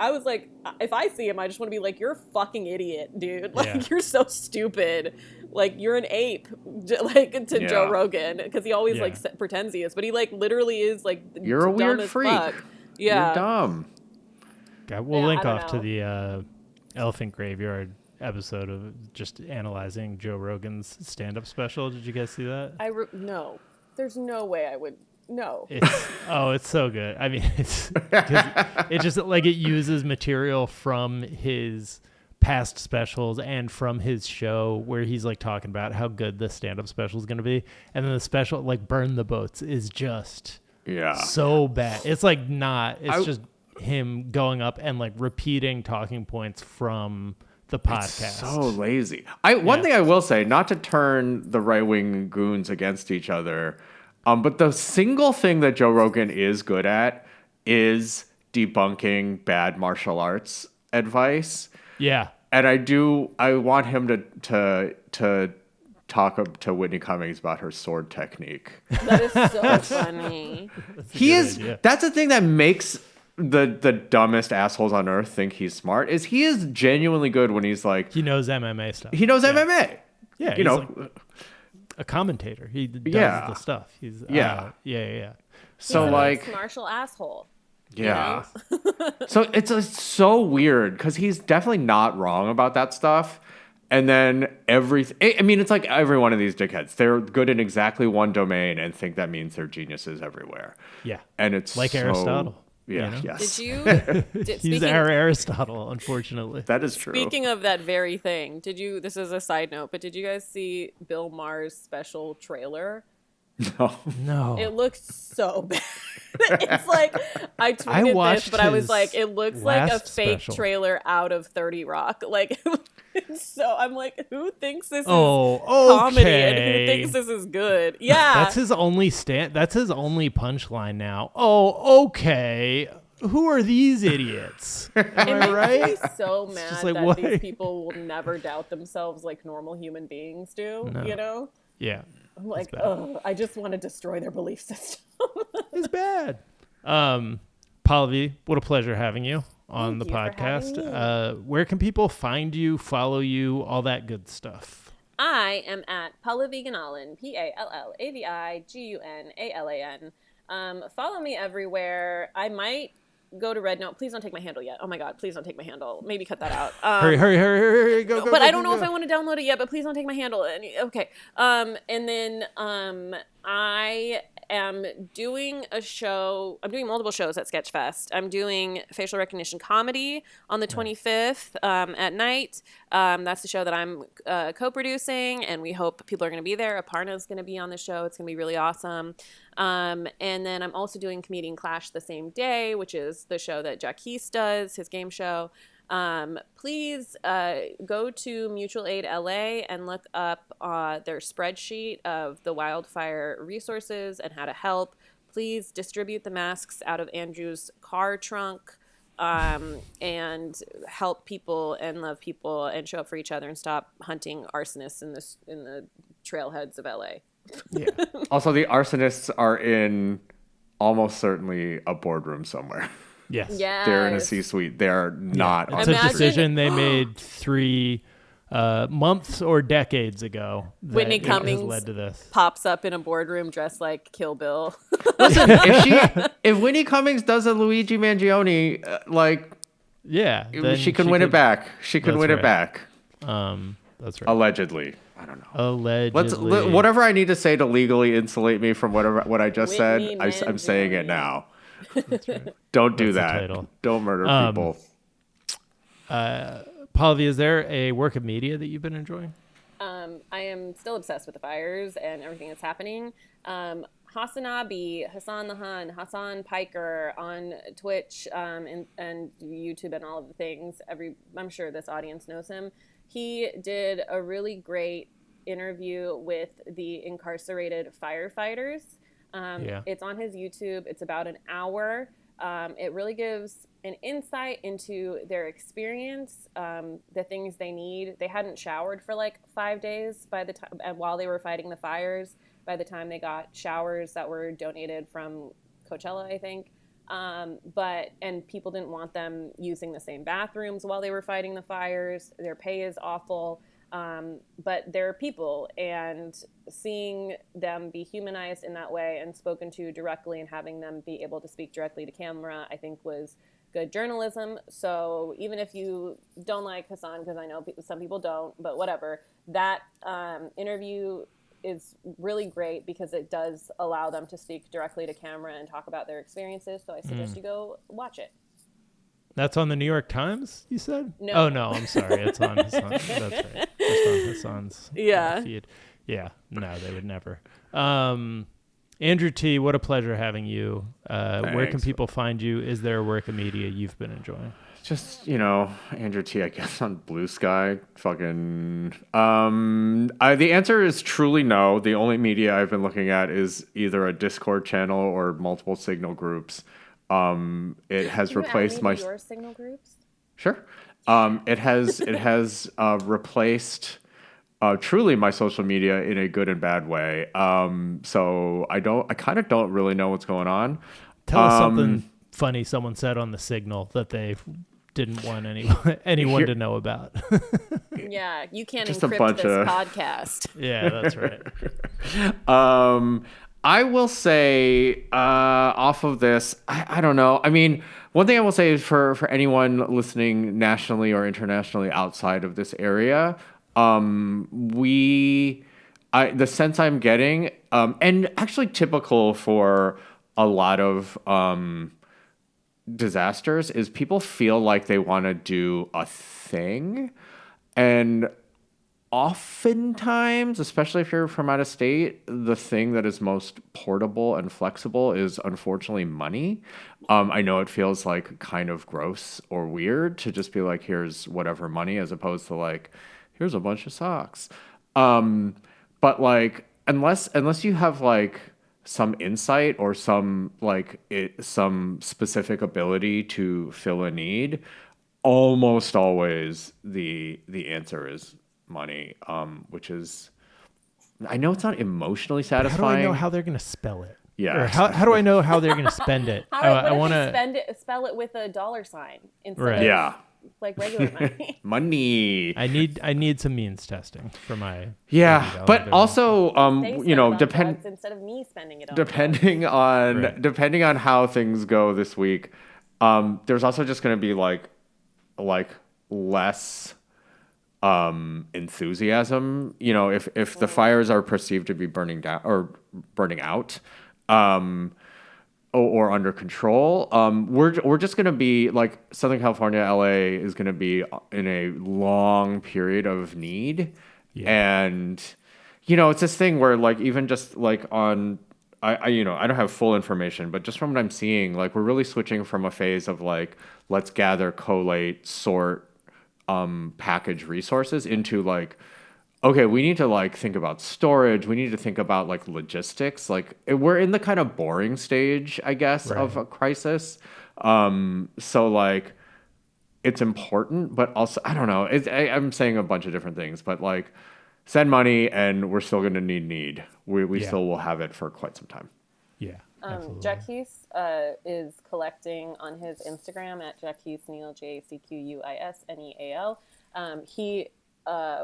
was like, if I see him, I just want to be like, you're a fucking idiot, dude, like you're so stupid, like you're an ape, like to Joe Rogan, because he always like pretends he is, but he like literally is like, you're a weird freak. You're dumb. God, we'll link off to the Elephant Graveyard episode of just analyzing Joe Rogan's stand-up special. Did you guys see that? No. There's no way I would. No. It's so good. I mean, it just like it uses material from his past specials and from his show where he's like talking about how good the stand-up special is going to be, and then the special like Burn the Boats is just so bad. It's like just him going up and like repeating talking points from the podcast. It's so lazy. One thing I will say, not to turn the right-wing goons against each other, but the single thing that Joe Rogan is good at is debunking bad martial arts advice. Yeah. And I want him to talk to Whitney Cummings about her sword technique. That is so funny. That's the thing that makes the dumbest assholes on earth think he's smart, is he is genuinely good when he's like, he knows MMA stuff. He knows MMA. Yeah, you know, like a commentator. He does the stuff. He's So like martial asshole. Yeah. So it's so weird because he's definitely not wrong about that stuff. And then it's like every one of these dickheads, they're good in exactly one domain and think that means they're geniuses everywhere. Yeah. And it's like Aristotle. Yeah, You know? yes. Did you? He's our Aristotle, unfortunately. That is true. Speaking of that very thing, this is a side note, but did you guys see Bill Maher's special trailer? No. It looks so bad. It's like, I tweeted this, but I was like, it looks like a fake trailer out of 30 Rock. Like, so I'm like, who thinks this is comedy and who thinks this is good? Yeah. That's his only that's his only punchline now. Oh, okay. Who are these idiots? Am I right? Makes me so mad like, that what? these people will never doubt themselves like normal human beings do, you know? Yeah. I'm like, oh, I just want to destroy their belief system. It's bad. Pallavi, what a pleasure having you on the podcast. Where can people find you, follow you, all that good stuff? I am at Pallavi Gunalan, Pallavi Gunalan. Follow me everywhere. I might go to RedNote. Please don't take my handle yet. Oh my God, please don't take my handle. Maybe cut that out. Hurry, go. But I don't know if I want to download it yet, but please don't take my handle. Okay. And then I am doing a show. I'm doing multiple shows at Sketchfest. I'm doing facial recognition comedy on the 25th at night. That's the show that I'm co-producing, and we hope people are going to be there. Aparna's going to be on the show. It's going to be really awesome. And then I'm also doing Comedian Clash the same day, which is the show that Gaetz does, his game show. Please go to Mutual Aid LA and look up their spreadsheet of the wildfire resources and how to help. Please distribute the masks out of Andrew's car trunk and help people and love people and show up for each other and stop hunting arsonists in the trailheads of LA. Yeah. Also, the arsonists are in almost certainly a boardroom somewhere. Yes. They're in a C-suite. They're not. It's a decision they made 3 months or decades ago. Whitney Cummings has led to this. Pops up in a boardroom dressed like Kill Bill. Listen, if Whitney Cummings does a Luigi Mangione, she can win it back. She can win it back. That's right. Allegedly. I don't know. Allegedly. Whatever I need to say to legally insulate me from what I just Whitney said, I'm saying it now. That's right. Don't do that. Don't murder people. Pallavi, is there a work of media that you've been enjoying? I am still obsessed with the fires and everything that's happening. Hassan the Hun, Hassan Piker on Twitch and YouTube and all of the things. I'm sure this audience knows him. He did a really great interview with the incarcerated firefighters. It's on his YouTube. It's about an hour. It really gives an insight into their experience, the things they need. They hadn't showered for like 5 days by the time while they were fighting the fires. By the time they got showers that were donated from Coachella, I think. And people didn't want them using the same bathrooms while they were fighting the fires. Their pay is awful. But they're people, and seeing them be humanized in that way and spoken to directly and having them be able to speak directly to camera, I think was good journalism. So even if you don't like Hassan, because I know some people don't, but whatever, that interview is really great because it does allow them to speak directly to camera and talk about their experiences. So I suggest you go watch it. That's on the New York Times, you said? No. Oh, no, I'm sorry. It's on Hassan. That's right. Just on Hassan's feed. Yeah, no, they would never. Andrew T., what a pleasure having you. Where can people find you? Is there a work of media you've been enjoying? Just, Andrew T., I guess, on Blue Sky. Fucking. The answer is truly no. The only media I've been looking at is either a Discord channel or multiple Signal groups. It has replaced my your Signal groups. Sure. It has replaced truly my social media in a good and bad way. So I kind of don't really know what's going on. Tell us something funny someone said on the Signal that they didn't want anyone to know about. Yeah, you can't Just encrypt this podcast. Yeah, that's right. I will say off of this, I don't know. I mean, one thing I will say is for anyone listening nationally or internationally outside of this area, the sense I'm getting, and actually typical for a lot of disasters is people feel like they want to do a thing, and oftentimes, especially if you're from out of state, the thing that is most portable and flexible is unfortunately money. I know it feels like kind of gross or weird to just be like, here's whatever money, as opposed to like, here's a bunch of socks. But like, unless you have like some insight or some specific ability to fill a need, almost always the answer is money, which is, I know it's not emotionally satisfying. How do I know how they're going to spell it? Yeah. Or how do I know how they're going to spend it? I want to spell it with a $sign instead of like regular money. Money. I need some means testing for my but also instead of me spending it depending on how things go this week, there's also just going to be like less enthusiasm, if the fires are perceived to be burning down or burning out, or under control, we're just going to be like Southern California, LA is going to be in a long period of need. And it's this thing where like, even just like on, I don't have full information, but just from what I'm seeing, like we're really switching from a phase of like, let's gather, collate, sort, package resources into like, okay, we need to like think about storage. We need to think about like logistics. Like we're in the kind of boring stage, I guess, of a crisis. So like it's important, but also, I don't know. I'm saying a bunch of different things, but like send money and we're still going to need. We still will have it for quite some time. Yeah. JackO'Brien is collecting on his Instagram at JackO'Brien, JackQuisNeal. He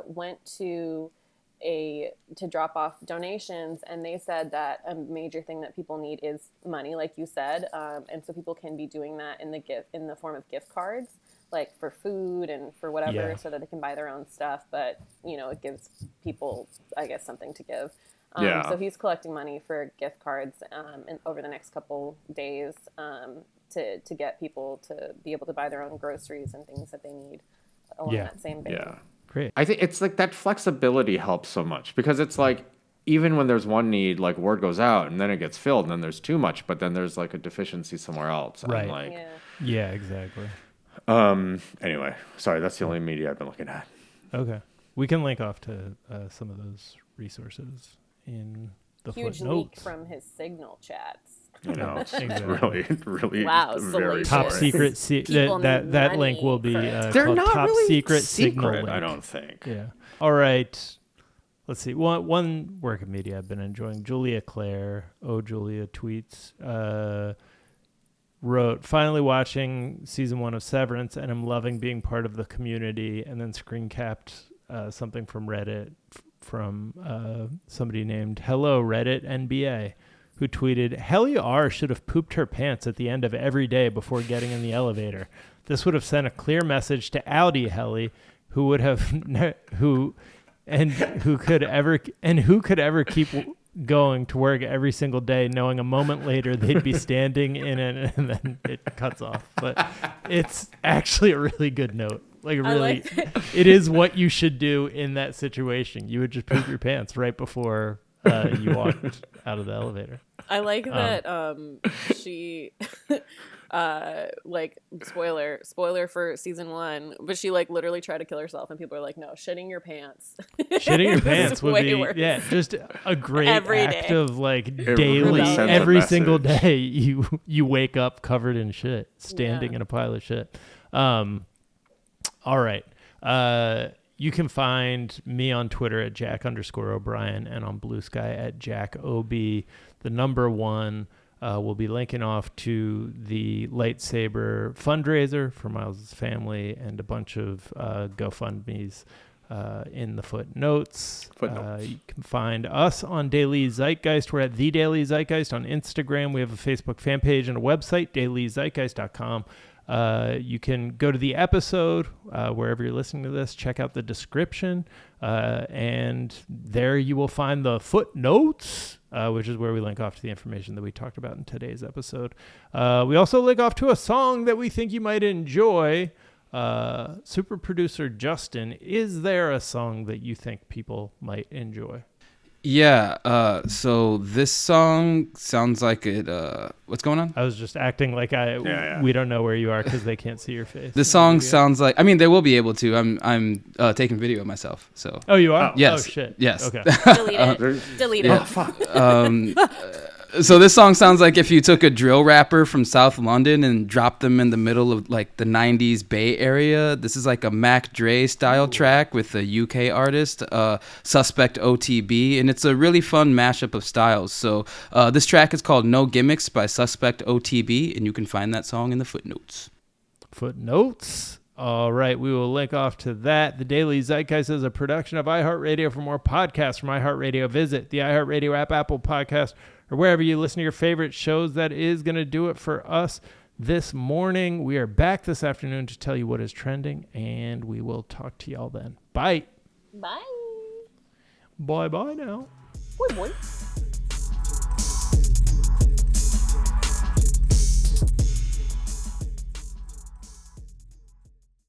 went to drop off donations, and they said that a major thing that people need is money, like you said, and so people can be doing that in the form of gift cards, like for food and for whatever, so that they can buy their own stuff. But it gives people, I guess, something to give. So he's collecting money for gift cards and over the next couple days to get people to be able to buy their own groceries and things that they need along that same vein. Yeah. Great. I think it's like that flexibility helps so much, because it's like, even when there's one need, like word goes out and then it gets filled and then there's too much, but then there's like a deficiency somewhere else. Right. And like, yeah, exactly. Anyway, sorry, that's the only media I've been looking at. Okay. We can link off to some of those resources in the huge footnotes. leak from his Signal chats. It's Exactly. really wow, very top secret. That link will be they're called not top really secret Signal link. I don't think. Yeah. All right. Let's see. One work of media I've been enjoying. Julia Claire, Julia tweets, wrote, finally watching season 1 of Severance, and I'm loving being part of the community, and then screen capped something from Reddit from somebody named Hello Reddit NBA, who tweeted, Helly R should have pooped her pants at the end of every day before getting in the elevator. This would have sent a clear message to Audi Helly, who could ever keep going to work every single day, knowing a moment later they'd be standing in it, and then it cuts off. But it's actually a really good note. Like, really, it is what you should do in that situation. You would just poop your pants right before you walked out of the elevator. I like that she like spoiler for season 1, but she like literally tried to kill herself, and people are like, no, shitting your pants. Shitting your pants would be worse. Just a great act of like daily, every single day you wake up covered in shit, standing in a pile of shit. All right. You can find me on Twitter at Jack_O'Brien and on Blue Sky at JackOB. The number 1 will be linking off to the lightsaber fundraiser for Miles' family and a bunch of GoFundMes in the footnotes. You can find us on Daily Zeitgeist. We're at The Daily Zeitgeist on Instagram. We have a Facebook fan page and a website, dailyzeitgeist.com. You can go to the episode wherever you're listening to this, check out the description, and there you will find the footnotes, which is where we link off to the information that we talked about in today's episode. We also link off to a song that we think you might enjoy. Super producer Justin, is there a song that you think people might enjoy? Yeah, so this song sounds like it, what's going on? I was just acting like we don't know where you are because they can't see your face. This song sounds like, I mean, they will be able to. I'm taking video of myself, so. Oh, you are? Yes. Oh, shit. Yes. Okay. Delete it. Delete it. Oh, fuck. So this song sounds like if you took a drill rapper from South London and dropped them in the middle of like the 90s Bay Area. This is like a Mac Dre style track with a UK artist, Suspect OTB, and it's a really fun mashup of styles. So this track is called No Gimmicks by Suspect OTB, and you can find that song in the footnotes. Footnotes? All right, we will link off to that. The Daily Zeitgeist is a production of iHeartRadio. For more podcasts from iHeartRadio, visit the iHeartRadio app, Apple Podcast, or wherever you listen to your favorite shows. That is going to do it for us this morning. We are back this afternoon to tell you what is trending, and we will talk to y'all then. Bye. Bye. Bye-bye now. Boy.